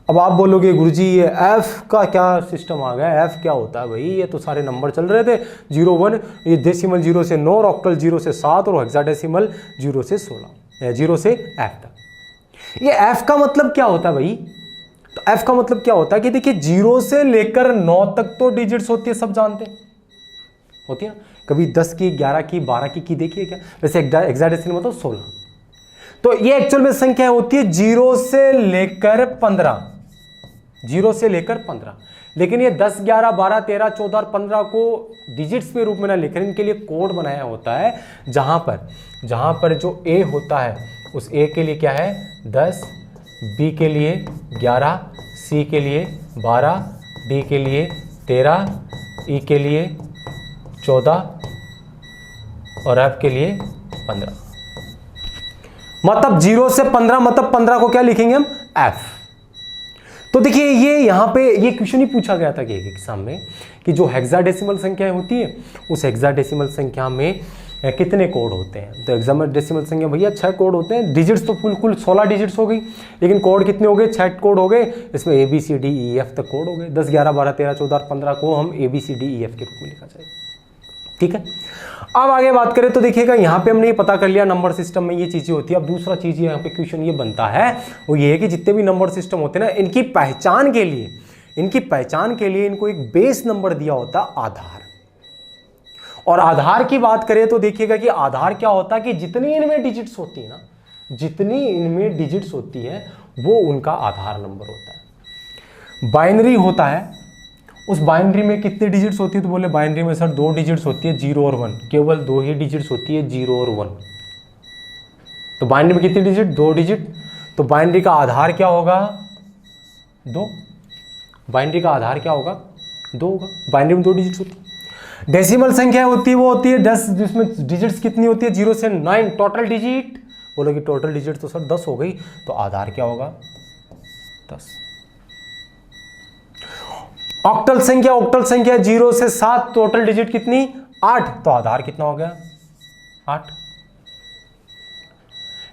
अब आप बोलोगे गुरुजी ये F का क्या सिस्टम आ गया, F क्या होता है भाई, ये तो सारे नंबर चल रहे थे 0-1, ये डेसिमल 0 से 9, ऑक्टल 0 से 7 और हेक्साडेसिमल 0 से 16, 0 से F तक। ये F का मतलब क्या होता है भाई, तो F का मतलब क्या होता है कि देखिए 0 से लेकर 9 तक तो डिजिट्स होती है, सब जानते हैं, होती है ना। कभी 10 की, 11 की, 12 की देखिए क्या, वैसे हेक्साडेसिमल मतलब 16। तो ये एक्चुअल में संख्या होती है 0 से लेकर 15, 0 से लेकर 15। लेकिन ये 10, 11, 12, 13, 14 और 15 को डिजिट्स के रूप में ना लिखकर इनके लिए कोड बनाया होता है, जहां पर जो A होता है उस A के लिए क्या है 10, B के लिए 11, C के लिए 12, D के लिए 13, E के लिए 14 और F के लिए 15। मतलब 0 से 15, मतलब 15 को क्या लिखेंगे हम F। तो देखिए ये यहाँ पे ये क्वेश्चन ही पूछा गया था कि एग्जाम में कि जो हेक्साडेसिमल संख्याएं होती है उस हेक्साडेसिमल संख्या में कितने कोड होते हैं? तो हेक्साडेसिमल संख्या भैया 6 कोड होते हैं। डिजिट्स तो कुल 16 डिजिट्स हो गई, लेकिन कोड कितने हो गए? 6 कोड हो गए। इसमें ABCDEF तक कोड हो गए। 10 11 12 13 14 15 को हम ABCDEF के रूप में लिखा जाएगा। ठीक है, अब आगे बात करें तो देखिएगा यहाँ पे हमने ये पता कर लिया नंबर सिस्टम में ये चीजें होती है। अब दूसरा चीज यहाँ पे क्वेश्चन ये बनता है, वो ये है कि जितने भी नंबर सिस्टम होते हैं ना, इनकी पहचान के लिए इनको एक बेस नंबर दिया होता है, आधार। और आधार की बात करें तो देखिएगा कि आधार क्या होता है कि जितनी इनमें डिजिट्स होती है ना, जितनी इनमें डिजिट्स होती है वो उनका आधार नंबर होता है। बाइनरी होता है, उस बाइनरी में कितनी डिजिट्स होती है? तो बोले बाइनरी में सर 2 डिजिट्स होती है, 0 और 1। केवल 2 ही डिजिट्स होती है, 0 और 1। तो बाइनरी में कितनी डिजिट? 2 डिजिट। तो बाइनरी का आधार क्या होगा? 2। बाइनरी का आधार क्या होगा? 2 होगा। बाइनरी में 2 डिजिट्स होती है। डेसिमल संख्या होती है वो होती है 10, जिसमें डिजिट्स कितनी होती है? 0 से 9 टोटल डिजिट। बोलोगे टोटल डिजिट तो सर 10 हो गई, तो आधार क्या होगा? 10। ऑक्टल संख्या 0 से 7 टोटल डिजिट कितनी? 8, तो आधार कितना हो गया? 8।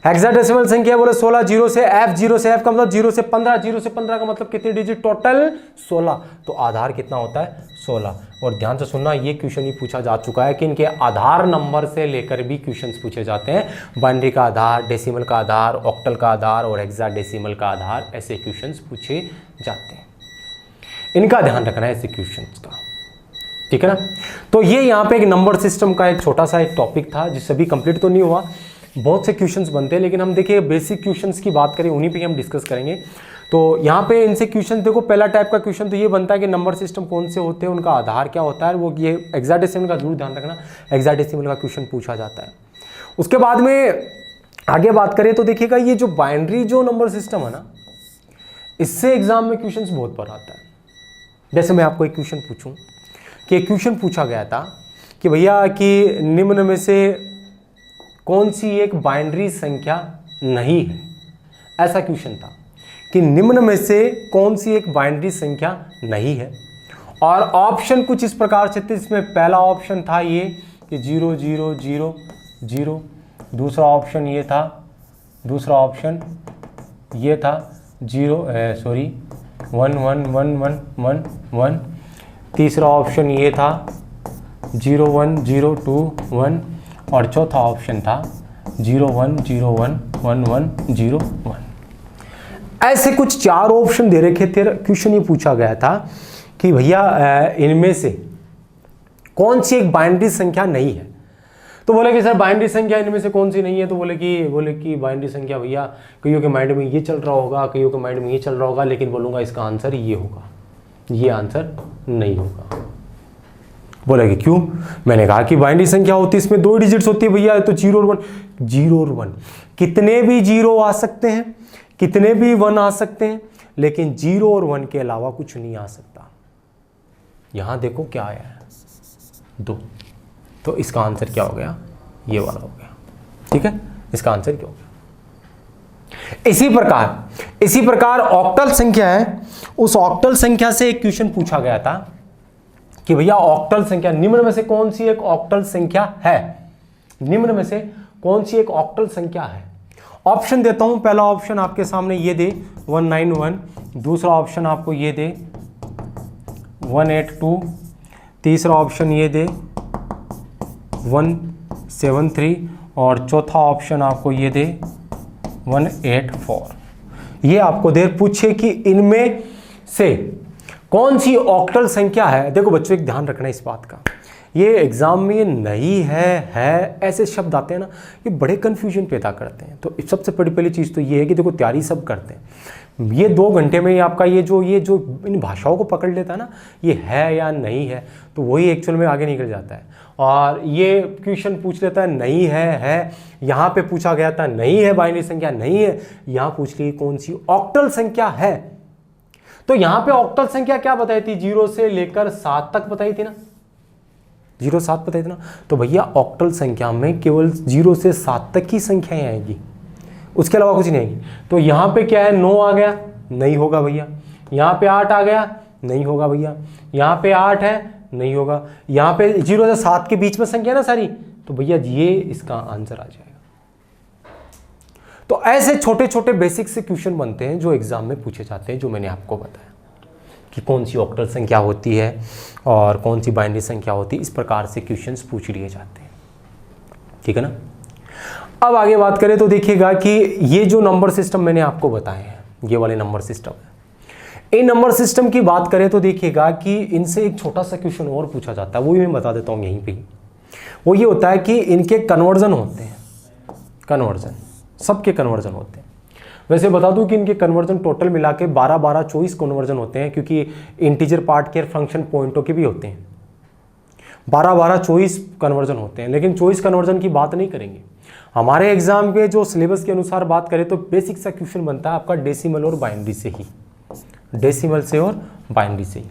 हेक्साडेसिमल संख्या बोले 16, 0 से F का मतलब 0 से 15, 0 से 15 का मतलब कितनी डिजिट? टोटल 16, तो आधार कितना होता है? 16। और ध्यान से सुनना, ये क्वेश्चन ही पूछा जा चुका है कि इनके आधार नंबर से लेकर भी क्वेश्चंस पूछे जाते हैं। बाइनरी का आधार, डेसिमल का आधार, ऑक्टल का आधार और हेक्साडेसिमल का आधार, ऐसे क्वेश्चंस पूछे जाते हैं। इनका ध्यान रखना है ऐसे क्वेश्चंस का, ठीक है ना। तो ये यहाँ पे एक नंबर सिस्टम का एक छोटा सा एक टॉपिक था, जिससे भी कंप्लीट तो नहीं हुआ, बहुत से क्वेश्चंस बनते हैं, लेकिन हम देखिए बेसिक क्वेश्चंस की बात करें, उन्हीं पे हम डिस्कस करेंगे। तो यहाँ पे इनसे क्वेश्चन देखो, पहला टाइप का क्वेश्चन तो ये बनता है कि नंबर सिस्टम कौन से होते हैं, उनका आधार क्या होता है, वो ये हेक्साडेसिमल का जरूर ध्यान रखना, हेक्साडेसिमल का क्वेश्चन पूछा जाता है। उसके बाद में आगे बात करें तो देखिएगा ये जो बाइनरी जो नंबर सिस्टम है ना, इससे एग्जाम में क्वेश्चंस बहुत बार आता है। जैसे मैं आपको एक क्वेश्चन पूछूं कि एक क्वेश्चन पूछा गया था कि भैया कि निम्न में से कौन सी एक बाइनरी संख्या नहीं है। ऐसा क्वेश्चन था कि निम्न में से कौन सी एक बाइनरी संख्या नहीं है, और ऑप्शन कुछ इस प्रकार से थे। इसमें पहला ऑप्शन था ये कि 0 0 0 0, दूसरा ऑप्शन ये था, दूसरा ऑप्शन ये था 1 1 1 1 1 1, तीसरा ऑप्शन ये था 0 1 0 2 1, और चौथा ऑप्शन था 0 1 0 1 1 1 0 1। ऐसे कुछ 4 ऑप्शन दे रखे थे। क्वेश्चन ये पूछा गया था कि भैया इनमें से कौन सी एक बाइनरी संख्या नहीं है। तो बोले कि सर बाइनरी संख्या इनमें से कौन सी नहीं है, तो बोले कि बाइनरी संख्या भैया कईयों के माइंड में ये चल रहा होगा, कईयों के माइंड में ये चल रहा होगा, लेकिन बोलूँगा इसका आंसर ये होगा, ये आंसर नहीं होगा। बोले कि क्यों? मैंने कहा कि बाइनरी संख्या होती है, इसमें 2 डिजिट्स होती है भैया, तो 0 और 1, 0 और 1, कितने भी 0 आ सकते हैं, कितने भी 1 आ सकते हैं, लेकिन 0 और 1 के अलावा कुछ नहीं आ सकता। यहां देखो क्या आया है, 2, तो इसका आंसर क्या हो गया? ये वाला हो गया, ठीक है, इसका आंसर क्या हो गया। इसी प्रकार ऑक्टल संख्या है, उस ऑक्टल संख्या से एक क्वेश्चन पूछा गया था कि भैया ऑक्टल संख्या निम्न में से कौन सी एक ऑक्टल संख्या है, निम्न में से कौन सी एक ऑक्टल संख्या है। ऑप्शन देता हूं, पहला ऑप्शन आपके सामने ये दे 191, दूसरा ऑप्शन आपको ये दे 182, तीसरा ऑप्शन ये दे 173, और चौथा ऑप्शन आपको ये दे 184। ये आपको देर पूछे कि इनमें से कौन सी ऑक्टल संख्या है। देखो बच्चों, एक ध्यान रखना इस बात का, ये एग्जाम में ये नहीं है ऐसे शब्द आते हैं ना, ये बड़े कन्फ्यूजन पैदा करते हैं। तो सबसे पहली चीज़ तो ये है कि देखो तैयारी सब करते हैं, ये 2 घंटे में आपका ये जो इन भाषाओं को पकड़ लेता है ना, ये है या नहीं है, तो वही एक्चुअल में आगे निकल जाता है। और ये क्वेश्चन पूछ लेता है नहीं है, यहाँ पे पूछा गया था नहीं है बाइनरी संख्या नहीं है, यहाँ पूछ ली कौन सी ऑक्टल संख्या है। तो यहां पे ऑक्टल संख्या क्या बताई थी? 0 से लेकर 7 तक बताई थी ना, 0 7 बताई थी ना। तो भैया ऑक्टल संख्या में केवल 0 से 7 तक की संख्याएं आएगी, उसके अलावा कुछ नहीं आएगी। तो यहां पे क्या है, 9 आ गया, नहीं होगा भैया। यहां पे 8 आ गया, नहीं होगा भैया। यहां पे 8 है, नहीं होगा। यहां पे 0 से 7 के बीच में संख्या ना सारी, तो भैया ये इसका आंसर आ जाएगा। तो ऐसे छोटे छोटे बेसिक से क्वेश्चन बनते हैं जो एग्जाम में पूछे जाते हैं, जो मैंने आपको बताया कि कौन सी ऑक्टल संख्या होती है और कौन सी बाइनरी संख्या होती है। इस प्रकार से क्वेश्चंस पूछ लिए जाते हैं, ठीक है ना। अब आगे बात करें तो देखिएगा कि ये जो नंबर सिस्टम मैंने आपको बताए हैं, ये वाले नंबर सिस्टम है। इन नंबर सिस्टम की बात करें तो देखिएगा कि इनसे एक छोटा सा क्वेश्चन और पूछा जाता है, वो भी मैं बता देता हूँ यहीं पे। वो ये होता है कि इनके कन्वर्जन होते हैं, कन्वर्जन, सबके कन्वर्जन होते हैं। वैसे बता दूं कि इनके कन्वर्जन टोटल मिला के 12 24 कन्वर्जन होते हैं, क्योंकि इंटीजर पार्ट के फंक्शन पॉइंटों के भी होते हैं। 12 24 कन्वर्जन होते हैं, लेकिन चॉइस कन्वर्जन की बात नहीं करेंगे। हमारे एग्जाम के जो सिलेबस के अनुसार बात करें तो बेसिक सा क्वेश्चन बनता है आपका डेसिमल और बाइनरी से ही, डेसिमल से और बाइनरी से ही,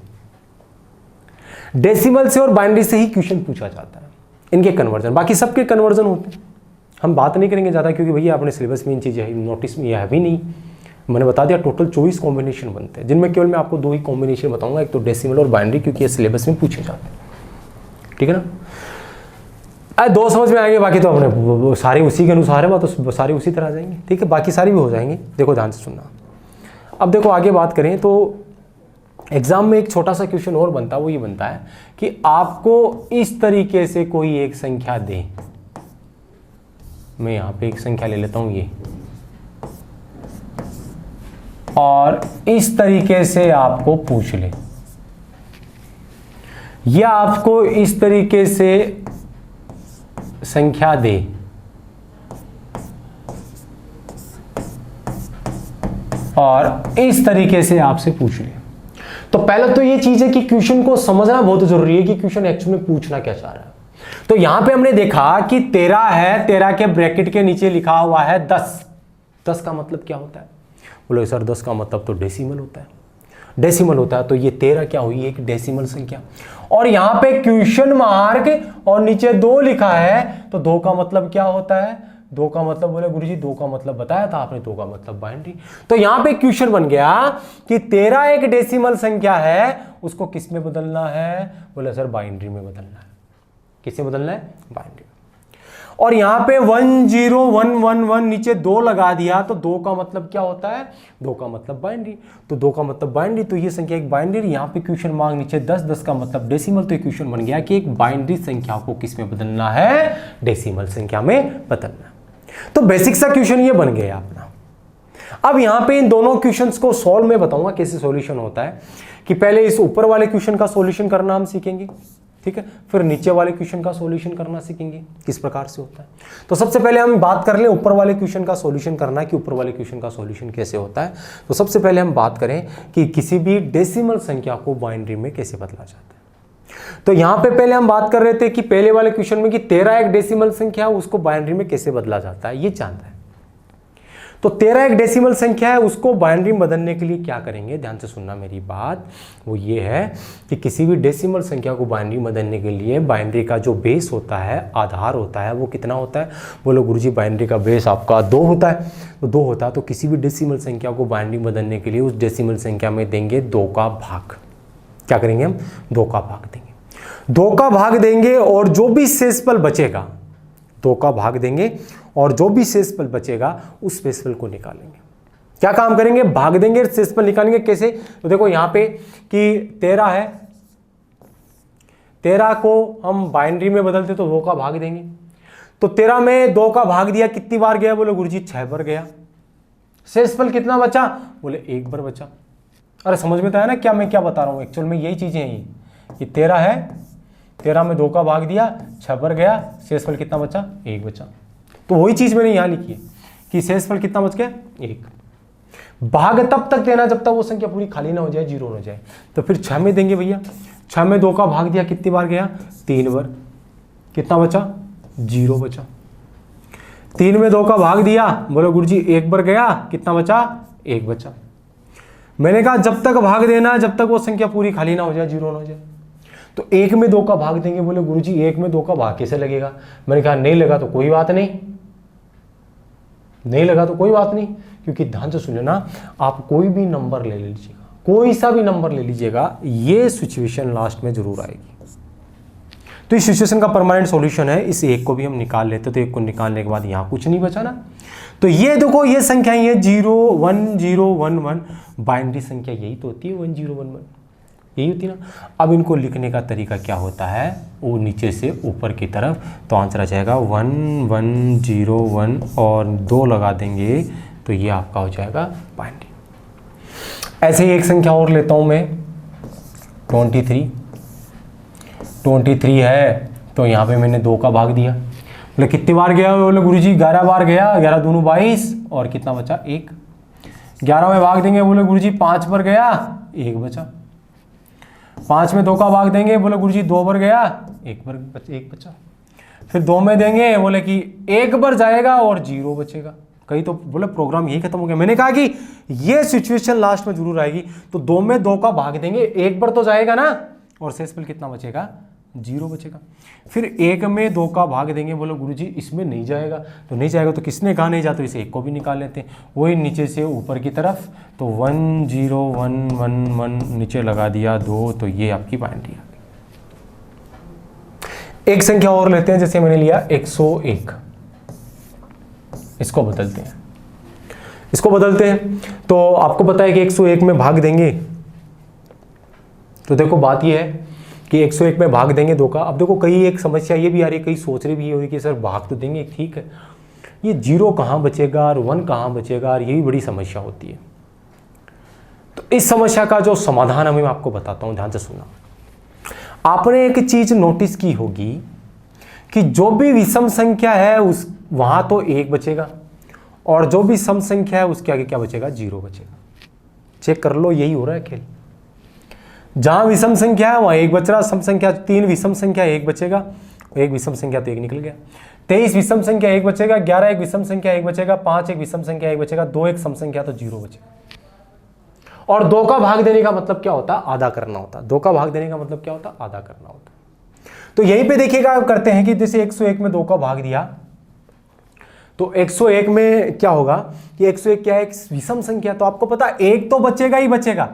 डेसिमल से और बाइनरी से ही क्वेश्चन पूछा जाता है इनके कन्वर्जन। बाकी सबके कन्वर्जन होते हैं, हम बात नहीं करेंगे ज़्यादा, क्योंकि भैया अपने सिलेबस में इन चीज़ें नोटिस में यह है भी नहीं। मैंने बता दिया टोटल 24 कॉम्बिनेशन बनते हैं, जिनमें केवल मैं आपको 2 ही कॉम्बिनेशन बताऊंगा, एक तो डेसिमल और बाइनरी, क्योंकि ये सिलेबस में पूछे जाते हैं, ठीक है ना। 2 समझ में आएंगे, बाकी तो अपने सारे उसी के अनुसार है, तो सारे उसी तरह आ जाएंगे, ठीक है। बाकी सारी भी हो जाएंगे, देखो ध्यान से सुनना। अब देखो आगे बात करें तो एग्जाम में एक छोटा सा क्वेश्चन और बनता है, वो ये बनता है कि आपको इस तरीके से कोई एक संख्या दे, मैं यहां पे एक संख्या ले लेता हूं ये, और इस तरीके से आपको पूछ ले, या आपको इस तरीके से संख्या दे, और इस तरीके से आपसे पूछ ले। तो पहले तो ये चीज है कि क्वेश्चन को समझना बहुत जरूरी है कि क्वेश्चन एक्चुअली में पूछना क्या चाह रहा है। तो यहां पे हमने देखा कि 13 है, 13 के ब्रैकेट के नीचे लिखा हुआ है 10। 10 का मतलब क्या होता है? बोलो सर 10 का मतलब तो डेसिमल होता है, डेसिमल होता है। तो ये 13 क्या हुई? एक डेसिमल संख्या। और यहां पे क्वेश्चन मार्क और नीचे 2 लिखा है, तो 2 का मतलब क्या होता है? 2 का मतलब, बोले गुरुजी 2 का मतलब बताया था आपने, 2 का मतलब बाइनरी। तो यहां पे क्वेश्चन बन गया कि 13 एक डेसिमल संख्या है, उसको किस में बदलना है? बोले सर बाइनरी में बदलना है। किससे बदलना है? बाइनरी। और यहां पे 10111 नीचे 2 लगा दिया, तो 2 का मतलब क्या होता है? 2 का मतलब बाइनरी। तो 2 का मतलब बाइनरी, तो ये संख्या एक बाइनरी। यहां पे क्वेश्चन मार्क नीचे 10, 10 का मतलब डेसिमल। तो क्वेश्चन बन गया कि एक बाइनरी संख्या को किस में बदलना है? डेसिमल संख्या में बदलना। तो बेसिक सा क्वेश्चन ये बन गया अपना। अब यहां पे इन दोनों क्वेश्चंस को सॉल्व में बताऊंगा कैसे सॉल्यूशन होता है। कि पहले इस ऊपर वाले क्वेश्चन का सॉल्यूशन करना हम सीखेंगे, ठीक है, फिर नीचे वाले क्वेश्चन का सॉल्यूशन करना सीखेंगे किस प्रकार से होता है। तो सबसे पहले हम बात कर लें ऊपर वाले क्वेश्चन का सॉल्यूशन करना, कि ऊपर वाले क्वेश्चन का सॉल्यूशन कैसे होता है। तो सबसे पहले हम बात करें कि किसी भी डेसिमल संख्या को बाइनरी में कैसे बदला जाता है। तो यहां पे पहले हम बात कर रहे थे कि पहले वाले क्वेश्चन में कि 13 एक डेसिमल संख्या है, उसको बाइनरी में कैसे बदला जाता है, ये जानता है। तो 13 एक डेसिमल संख्या है, उसको बाइनरी में बदलने के लिए क्या करेंगे? ध्यान से सुनना मेरी बात। वो ये है कि किसी भी डेसिमल संख्या को बाइनरी में बदलने के लिए बाइनरी का जो बेस होता है, आधार होता है, वो कितना होता है? बोलो गुरुजी बाइनरी का बेस आपका 2 होता है। तो 2 होता है, तो किसी भी डेसिमल संख्या को बाइनरी में बदलने के लिए उस डेसिमल संख्या में देंगे 2 का भाग। क्या करेंगे हम? 2 का भाग देंगे। 2 का भाग देंगे और जो भी शेषफल बचेगा, 2 का भाग देंगे और जो भी शेषफल बचेगा उस शेषफल को निकालेंगे। क्या काम करेंगे? भाग देंगे, शेषफल निकालेंगे। कैसे? तो देखो यहां पे कि 13 है, 13 को हम बाइनरी में बदलते तो 2 का भाग देंगे। तो 13 में 2 का भाग दिया, कितनी बार गया? बोले गुरुजी 6 बार गया। शेषफल कितना बचा? बोले 1 बार बचा। अरे समझ में तो आया ना क्या मैं क्या बता रहा हूं? एक्चुअल में यही चीजें हैं ये, कि 13 है, 13 में 2 का भाग दिया, 6 बार गया, शेषफल कितना बचा? 1 बचा। तो वही चीज मैंने यहां लिखी है कि शेषफल कितना बच गया? 1। भाग तब तक देना जब तक वो संख्या पूरी खाली ना हो जाए, 0 हो जाए। तो फिर 6 में देंगे भैया। 6 में 2 का भाग दिया, कितनी बार गया? 3 बार। कितना बचा? 0 बचा। 3 में 2 का भाग दिया, बोलो गुरुजी 1 बार गया, कितना बचा? 1 बचा। मैंने कहा जब तक भाग देना जब तक वो संख्या पूरी खाली ना हो जाए, 0 ना हो जाए। तो 1 में 2 का भाग देंगे। बोले गुरुजी 1 में 2 का भाग कैसे लगेगा? मैंने कहा नहीं लगा तो कोई बात नहीं, नहीं लगा तो कोई बात नहीं, क्योंकि ध्यान से सुन लेना, आप कोई भी नंबर ले लीजिएगा, कोई सा भी नंबर ले लीजिएगा, ये सिचुएशन लास्ट में जरूर आएगी। तो इस सिचुएशन का परमानेंट सॉल्यूशन है, इस एक को भी हम निकाल लेते, तो एक को निकालने के बाद यहाँ कुछ नहीं बचा ना। तो ये देखो ये संख्या ये 0 1 0 1 1 बाइनरी संख्या यही तो होती है 1 0 1 1, यही होती है ना। अब इनको लिखने का तरीका क्या होता है, वो नीचे से ऊपर की तरफ, तो आंसर आ जाएगा 1 1 0 1 और 2 लगा देंगे तो ये आपका हो जाएगा बाइनरी। ऐसे ही एक संख्या और लेता हूं मैं 23 है, तो यहाँ पे मैंने 2 का भाग दिया, बोले कितनी बार गया, बोले गुरुजी 11 बार गया, 11 दूनी 22 और कितना बचा 1। 11 में भाग देंगे, बोले गुरुजी 5 बार गया 1 बचा। 5 में 2 का भाग देंगे, बोले गुरुजी 2 बार गया 1 बचा। फिर 2 में देंगे, बोले कि 1 बार जाएगा और 0 बचेगा। कहीं तो बोले प्रोग्राम यही खत्म हो गया। मैंने कहा कि ये सिचुएशन लास्ट में जरूर आएगी, तो 2 में 2 का भाग देंगे, 1 बार तो जाएगा ना, और शेषफल कितना बचेगा 0 बचेगा। फिर 1 में 2 का भाग देंगे, बोलो गुरुजी इसमें नहीं जाएगा, तो नहीं जाएगा तो किसने कहा नहीं जाता, इसे 1 को भी निकाल लेते हैं, वही नीचे से ऊपर की तरफ, तो 1 0 1 1 1 नीचे लगा दिया 2, तो ये आपकी बाइनरी आ गई। एक संख्या और लेते हैं, जैसे मैंने लिया 101, इसको बदलते हैं। तो आपको पता है कि 101 में भाग देंगे, तो देखो बात ये है कि 101 में भाग देंगे 2 का। अब देखो कई एक समस्या ये भी आ रही है, कई सोच रहे भी हो रही कि सर भाग तो देंगे ठीक है, ये 0 कहाँ बचेगा और 1 कहाँ बचेगा, और ये भी बड़ी समस्या होती है। तो इस समस्या का जो समाधान है मैं आपको बताता हूँ, ध्यान से सुनना। आपने एक चीज नोटिस की होगी कि जो भी विषम संख्या है उस वहां तो 1 बचेगा, और जो भी सम संख्या है उसके आगे क्या बचेगा 0 बचेगा। चेक कर लो, यही हो रहा है खेल। जहां विषम संख्या है वहां 1 बच रहा, सम संख्या 3 विषम संख्या 1 बचेगा, 1 विषम संख्या तो 1 निकल गया। 23 विषम संख्या 1 बचेगा, 11 एक विषम संख्या 1 बचेगा, 5 एक विषम संख्या 1 बचेगा, 2 एक सम संख्या तो 0 बचेगा। और 2 का भाग देने का मतलब क्या होता है, आधा करना होता है। 2 का भाग देने का मतलब क्या होता है, आधा करना होता है। तो यहीं पे देखिएगा करते हैं कि जैसे 101 में 2 का भाग दिया, तो 101 में क्या होगा कि 101 क्या है, एक विषम संख्या, तो आपको पता 1 तो बचेगा ही बचेगा।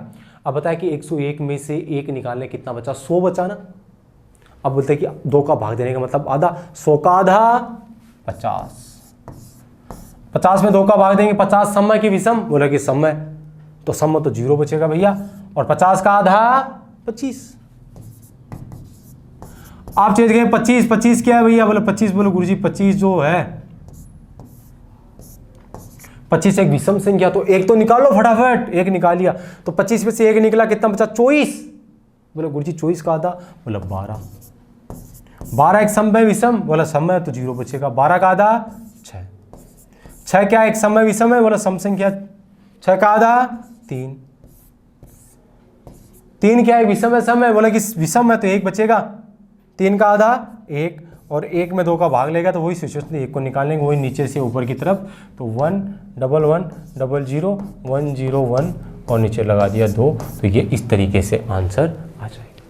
अब बताया कि 101 में से 1 निकालने कितना बचा, 100 बचा ना। अब बोलते हैं कि 2 का भाग देने का मतलब आधा, 100 का आधा 50। 50 में 2 का भाग देंगे, 50 समय की विषम, बोला कि समय, तो समय तो 0 बचेगा भैया, और 50 का आधा 25। आप चेंज गए 25 क्या है भैया, बोले 25, बोलो गुरुजी 25 जो है 25 एक विषम संख्या, तो 1 तो निकालो फटाफट, 1 निकाल लिया, तो 25 में से 1 निकला, कितना बचा 24। बोले गुरुजी 24 का आधा, बोला 12। 12 एक समय विषम, बोला समय तो 0 बचेगा। 12 का आधा 6। 6 क्या एक समय विषम है, बोला सम संख्या, 6 का आधा 3। 3 क्या एक विषम है, समय, बोला कि विषम है तो 1 बचेगा। 3 का आधा 1, और 1 में 2 का भाग लेगा, तो वही सिचुएशन 1 को निकालेंगे, वही नीचे से ऊपर की तरफ, तो 1 1 1 0 0 1 0 1 और नीचे लगा दिया 2, तो ये इस तरीके से आंसर आ जाएगा।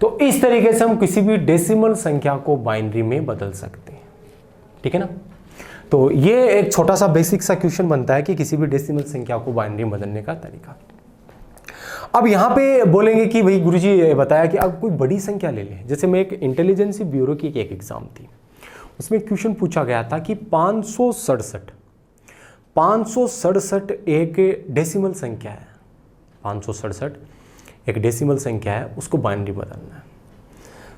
तो इस तरीके से हम किसी भी डेसिमल संख्या को बाइनरी में बदल सकते हैं, ठीक है ना। तो ये एक छोटा सा बेसिक सा क्वेश्चन बनता है कि किसी भी डेसिमल संख्या को बाइनरी में बदलने का तरीका। अब यहाँ पे बोलेंगे कि भाई गुरुजी बताया कि अब कोई बड़ी संख्या ले लें। जैसे मैं एक इंटेलिजेंस ब्यूरो की एक एग्जाम थी, उसमें क्वेश्चन पूछा गया था कि 567 एक डेसिमल संख्या है, 567 एक डेसिमल संख्या है, उसको बाइनरी बदलना है।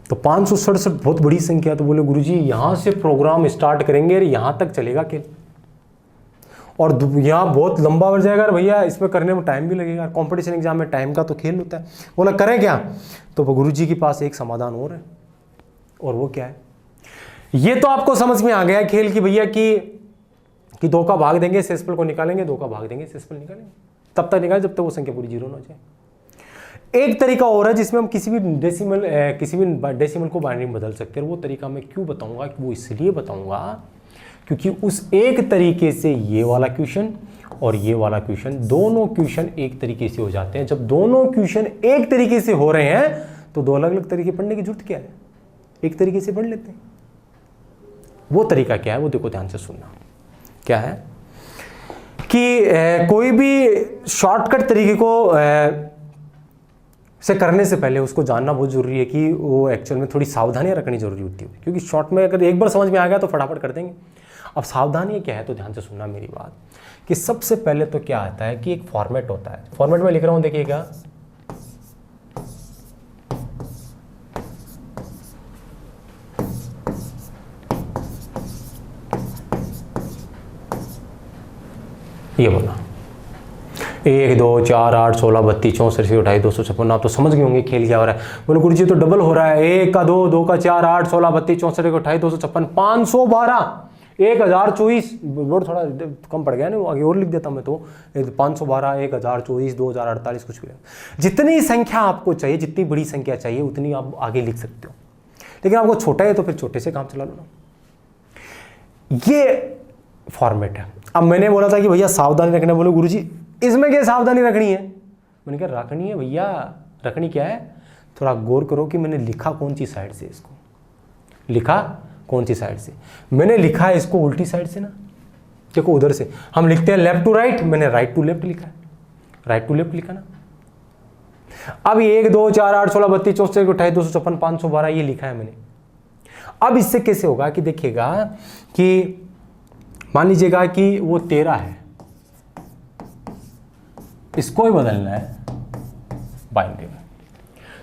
तो 567 बहुत बड़ी संख्या, तो बोले गुरुजी यहाँ से प्रोग्राम स्टार्ट करेंगे और यहाँ तक चलेगा खेल, और यहाँ बहुत लंबा बढ़ जाएगा भैया, इसमें करने में टाइम भी लगेगा, कंपटीशन एग्जाम में टाइम का तो खेल होता है। बोला करें क्या, तो गुरुजी के पास एक समाधान और है, और वो क्या है, ये तो आपको समझ में आ गया खेल कि भैया कि 2 का भाग देंगे शेषफल को निकालेंगे, 2 का भाग देंगे शेषफल निकालेंगे, तब तक निकालें जब तक वो संख्या पूरी 0 ना हो जाए। एक तरीका और है जिसमें हम किसी भी डेसिमल को बाइनरी में बदल सकते हैं। वो तरीका मैं क्यों बताऊंगा, वो इसलिए बताऊंगा क्योंकि उस एक तरीके से ये वाला क्वेश्चन और ये वाला क्वेश्चन, दोनों क्वेश्चन एक तरीके से हो जाते हैं। जब दोनों क्वेश्चन एक तरीके से हो रहे हैं तो 2 अलग अलग तरीके पढ़ने की जरूरत क्या है, एक तरीके से पढ़ लेते हैं। वो तरीका क्या है, वो देखो ध्यान से सुनना। क्या है कि कोई भी शॉर्टकट तरीके को से करने से पहले उसको जानना बहुत ज़रूरी है कि वो एक्चुअल में थोड़ी सावधानियाँ रखनी ज़रूरी होती है, क्योंकि शॉर्ट में अगर एक बार समझ में आ गया तो फटाफट कर देंगे। अब सावधानी क्या है तो ध्यान से सुनना मेरी बात, कि सबसे पहले तो क्या आता है कि एक फॉर्मेट होता है। फॉर्मेट में लिख रहा हूँ, देखिएगा ये बोला 1 2 4 8 16 32 64 28 256। आप तो समझ गए होंगे खेल क्या हो रहा है। बोलो गुरुजी तो डबल हो रहा है, 1 का 2 2 का 4 8 16 32 64 28 256 512 1024। बोर्ड थोड़ा कम पड़ गया ना, आगे और लिख देता मैं तो 512 1024 2048 कुछ भी। जितनी संख्या आपको चाहिए, जितनी बड़ी संख्या चाहिए उतनी आप आगे लिख सकते हो, लेकिन आपको छोटा है तो फिर छोटे से काम चला लो ना। ये फॉर्मेट है। अब मैंने बोला था कि भैया सावधानी रखना, बोलो गुरुजी इसमें क्या सावधानी रखनी है? मैंने कहा रखनी है भैया। रखनी क्या है, थोड़ा गौर करो कि मैंने लिखा कौन सी साइड से, इसको लिखा कौन सी साइड से। मैंने लिखा है इसको उल्टी साइड से ना, देखो उधर से हम लिखते हैं लेफ्ट टू राइट, मैंने राइट टू लेफ्ट लिखा है, राइट टू लेफ्ट लिखा ना। अब 1 2 4 8 16 32 64 28 256 512 ये लिखा है मैंने। अब इससे कैसे होगा कि देखिएगा कि मान लीजिएगा कि वो 13 है, इसको ही बदलना है बाइनरी में।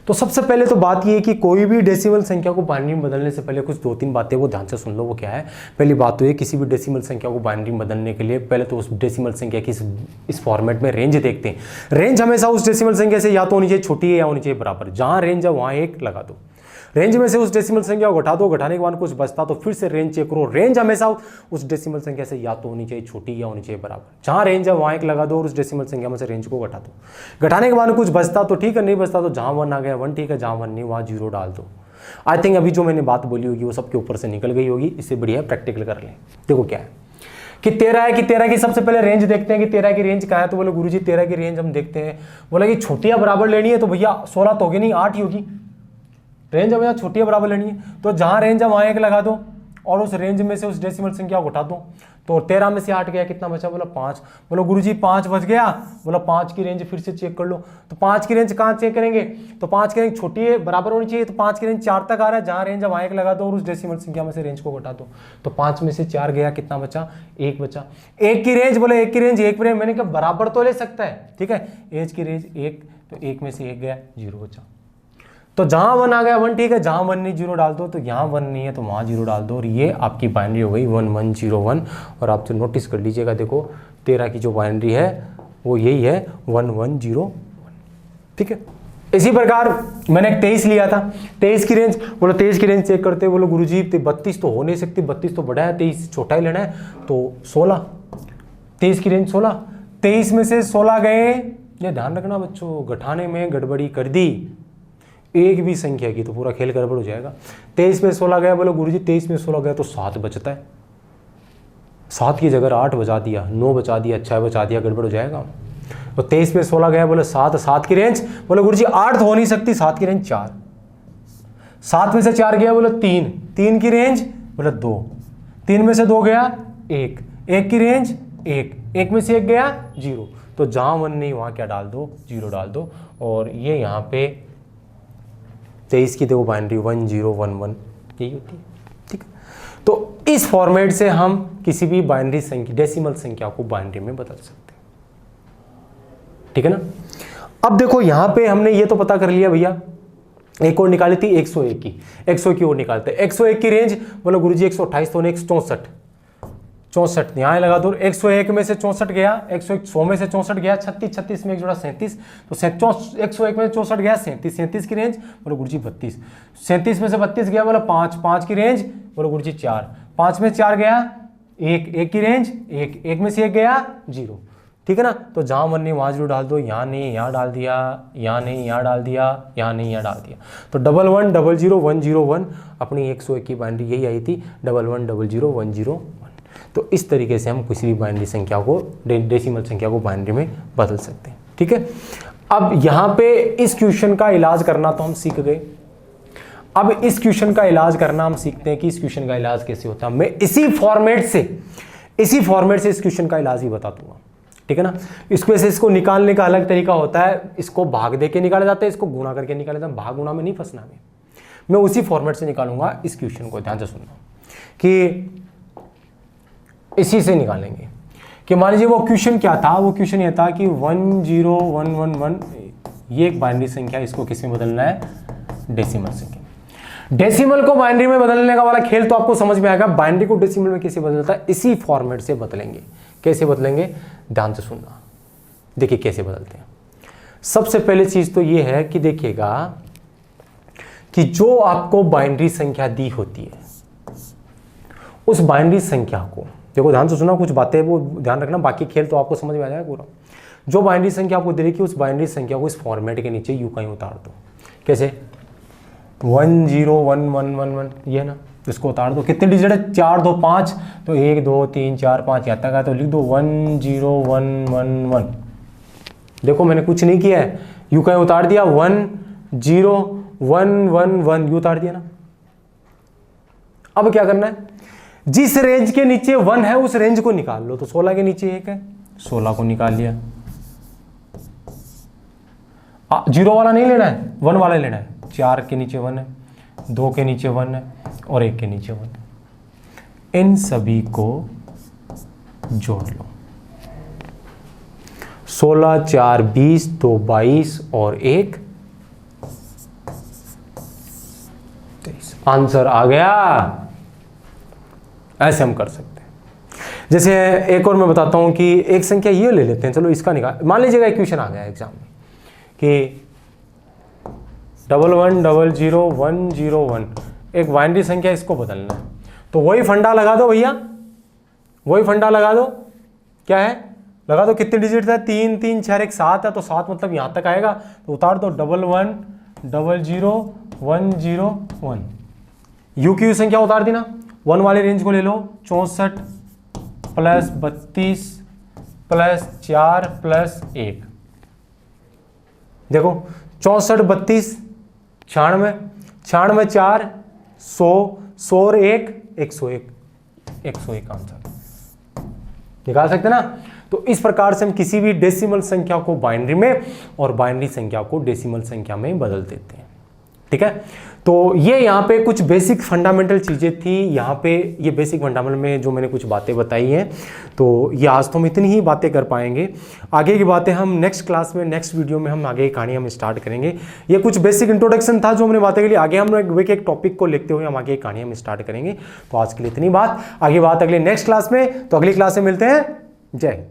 तो सबसे पहले तो बात ये है कि कोई भी डेसिमल संख्या को बाइनरी में बदलने से पहले कुछ 2-3 बातें वो ध्यान से सुन लो। वो क्या है? पहली बात तो ये, किसी भी डेसिमल संख्या को बाइनरी में बदलने के लिए पहले तो उस डेसिमल संख्या की इस फॉर्मेट में रेंज देखते हैं। रेंज हमेशा उस डेसिमल संख्या से या तो होनी चाहिए छोटी है या होनी चाहिए बराबर। जहां रेंज है वहां 1 लगा दो। रेंज में से उस डेसिमल संख्या को घटा दो, घटाने के बाद कुछ बचता तो फिर से रेंज चेक करो। रेंज हमेशा उस डेसिमल संख्या से या तो होनी चाहिए छोटी या होनी चाहिए बराबर। जहां रेंज है वहां 1 लगा दो और उस डेसिमल संख्या में से रेंज को घटा दो। घटाने के बाद कुछ बचता तो ठीक है, नहीं बचता तो जहां 1 आ गया 1 ठीक है, जहां 1 नहीं वहां 0 डाल दो। आई थिंक अभी जो मैंने बात बोली होगी वो सबके ऊपर से निकल गई होगी। इससे बढ़िया प्रैक्टिकल कर लें। देखो क्या है कि 13 है, कि 13 की सबसे पहले रेंज देखते हैं कि 13 की रेंज क्या है। तो बोले गुरुजी 13 की रेंज हम देखते हैं। बोला कि छोटी या बराबर लेनी है, तो भैया 16 तो होगी नहीं 8 ही होगी। रेंज हमें छोटी है बराबर लेनी है, तो जहां रेंज है वहां 1 लगा दो और उस रेंज में से उस डेसिमल संख्या को घटा दो। तो 13 में से 8 गया, कितना बचा? बोला 5। बोलो गुरुजी 5 बच गया। बोला 5 की रेंज फिर से चेक कर लो। तो 5 की रेंज कहाँ चेक करेंगे? तो 5 की रेंज छोटी है बराबर होनी चाहिए, तो 5 की रेंज 4 तक आ रहा है। जहां रेंज है वहां 1 लगा दो और उस डेसिमल संख्या में से रेंज को घटा दो। तो 5 में से 4 गया, कितना बचा? 1 बचा। 1 की रेंज, बोले 1 की रेंज 1 पर मैंने कहा बराबर तो ले सकता है, ठीक है। 1 की रेंज 1, तो 1 में से 1 गया, 0 बचा। तो जहां 1 आ गया 1 ठीक है, जहां 1 नहीं 0 डाल दो। तो यहाँ 1 नहीं है तो वहां 0 डाल दो और ये आपकी बाइनरी हो गई 1 1 0 1। और आप जो नोटिस कर लीजिएगा, देखो 13 की जो बाइनरी है वो यही है 1 1 0 1, ठीक है। इसी प्रकार मैंने 23 लिया था। 23 की रेंज, बोलो 23 की रेंज चेक करते, बोलो गुरुजी 32 तो हो नहीं सकती, 32 तो बड़ा है, 23 छोटा ही लेना है, तो 16। 23 की रेंज 16। 23 में से 16 गए, ये ध्यान रखना बच्चों, घटाने में गड़बड़ी कर दी एक भी संख्या की तो पूरा खेल गड़बड़ हो जाएगा। 23 में 16 गया, बोलो गुरुजी 23 में 16 गया तो 7 बचता है। 7 की जगह 8 बचा दिया, 9 बचा दिया, 6 बचा दिया, गड़बड़ हो जाएगा। तो 23 में 16 गया, बोले 7। 7 की रेंज, बोले गुरुजी 8 तो हो नहीं सकती, 7 की रेंज 4। 7 में से 4 गया, बोले 3। 3 की रेंज, बोले 2। 3 में से 2 गया 1। 1 की रेंज 1। 1 में से 1 गया 0। तो जहां 1 नहीं वहां क्या डाल दो? 0 डाल दो। और ये यहाँ पे 23 की देखो बाइनरी 1 0 1 1 यही होती है, ठीक है। तो इस फॉर्मेट से हम किसी भी बाइनरी संख्या, डेसिमल संख्या को बाइनरी में बदल सकते हैं, ठीक है ना। अब देखो यहाँ पे हमने ये तो पता कर लिया भैया, एक और निकाली थी 101 की। 101 की और निकालते हैं। 101 की रेंज, बोलो गुरुजी 128 तो 164, 64 यहाँ लगा दो। 101 में से 64 गया, 100 में से 64 गया, 36, 36 में एक जोड़ा 37, तो 101 में 64 गया 37। 37 की रेंज, बोलो गुरुजी 32। 37 में से 32 गया, बोला 5। 5 की रेंज, बोलो गुरुजी 4। 5 में 4 गया 1। 1 की रेंज 1। 1 में से 1 गया 0, ठीक है ना। तो जहाँ 1 नहीं वहाँ 0 डाल दो। यहाँ नहीं यहाँ डाल दिया, यहाँ नहीं यहाँ डाल दिया, यहाँ नहीं यहाँ डाल दिया। तो 1 1 0 0 1 0 1 अपनी 101 की बाइनरी यही आई थी, 1 1 0 0 1 0 1। तो इस तरीके से हम किसी भी बाइनरी संख्या को, डेसिमल संख्या को बाइनरी में बदल सकते हैं, ठीक है। अब यहाँ पे इस क्वेश्चन का इलाज करना तो हम सीख गए। अब इस क्वेश्चन का इलाज करना हम सीखते हैं कि इस क्वेश्चन का इलाज कैसे होता है। मैं इसी फॉर्मेट से इस क्वेश्चन का इलाज ही बता दूंगा। ठीक है ना। इसको वैसे इसको निकालने का अलग तरीका होता है, इसको भाग दे के निकाला जाता है, इसको गुणा करके निकाला जाता है। भाग गुणा में नहीं फंसना हमें, मैं उसी फॉर्मेट से निकालूंगा इस क्वेश्चन को। ध्यान से सुनना कि इसी से निकालेंगे कि मान लीजिए वो क्वेश्चन क्या था, वो क्वेश्चन ये था कि 10111 ये एक बाइनरी संख्या, इसको किस में बदलना है, डेसिमल संख्या। डेसिमल को बाइनरी में बदलने का वाला खेल तो आपको समझ में आएगा। बाइनरी को डेसिमल में कैसे बदलता है, इसी फॉर्मेट से बदलेंगे। कैसे बदलेंगे, ध्यान से सुनना। देखिए कैसे बदलते हैं। सबसे पहले चीज तो ये है कि देखिएगा कि जो आपको बाइनरी संख्या दी होती है, उस बाइनरी संख्या को देखो, ध्यान से सुना, कुछ बातें वो ध्यान रखना, बाकी खेल तो आपको समझ में आ जाएगा पूरा। जो बाइनरी संख्या आपको दे रही है, उस बाइनरी संख्या को इस फॉर्मेट के नीचे यूं कहीं उतार दो। कैसे, 10111 ये ना, इसको उतार दो। कितने डिजिट है, 4 2 5, तो 1 2 3 4 5 यहाँ तक है, तो लिख दो 10111। देखो मैंने कुछ नहीं किया है, यूं कहीं उतार दिया, 10111 यू उतार दिया ना। अब क्या करना है, जिस रेंज के नीचे 1 है उस रेंज को निकाल लो। तो 16 के नीचे 1 है, 16 को निकाल लिया। 0 वाला नहीं लेना है, 1 वाला लेना है। 4 के नीचे 1 है, 2 के नीचे 1 है और 1 के नीचे 1 है। इन सभी को जोड़ लो। 16 4 20, 2 22 और 1 23। आंसर आ गया। ऐसे हम कर सकते हैं। जैसे एक और मैं बताता हूं कि एक संख्या ये ले लेते हैं, चलो इसका निकाल। मान लीजिएगा एक क्वेश्चन आ गया एग्जाम में कि 11000101, एक बाइनरी संख्या, इसको बदलना है। तो वही फंडा लगा दो भैया, वही फंडा लगा दो। क्या है, लगा दो। कितने डिजिट है, 3 3 4 1 7 है, तो 7 मतलब यहां तक आएगा, तो उतार दो 11000101। यू की संख्या उतार दी ना, 1 वाले रेंज को ले लो, 64 प्लस 32 प्लस 4 प्लस 1। देखो 64 32 96 96 4 100 100 और 1 101 101 आंसर निकाल सकते ना। तो इस प्रकार से हम किसी भी डेसिमल संख्या को बाइनरी में और बाइनरी संख्या को डेसिमल संख्या में बदल देते हैं। ठीक है, तो ये यहाँ पे कुछ बेसिक फंडामेंटल चीज़ें थी। यहाँ पे ये बेसिक फंडामेंटल में जो मैंने कुछ बातें बताई हैं, तो ये आज तो हम इतनी ही बातें कर पाएंगे। आगे की बातें हम नेक्स्ट क्लास में, नेक्स्ट वीडियो में हम आगे की कहानी हम स्टार्ट करेंगे। ये कुछ बेसिक इंट्रोडक्शन था जो हमने बातें के लिए। आगे हम एक टॉपिक को लिखते हुए हम आगे की कहानी हम स्टार्ट करेंगे। तो आज के लिए इतनी बात, आगे बात अगले नेक्स्ट क्लास में। तो अगली क्लास में मिलते हैं। जय हिंद।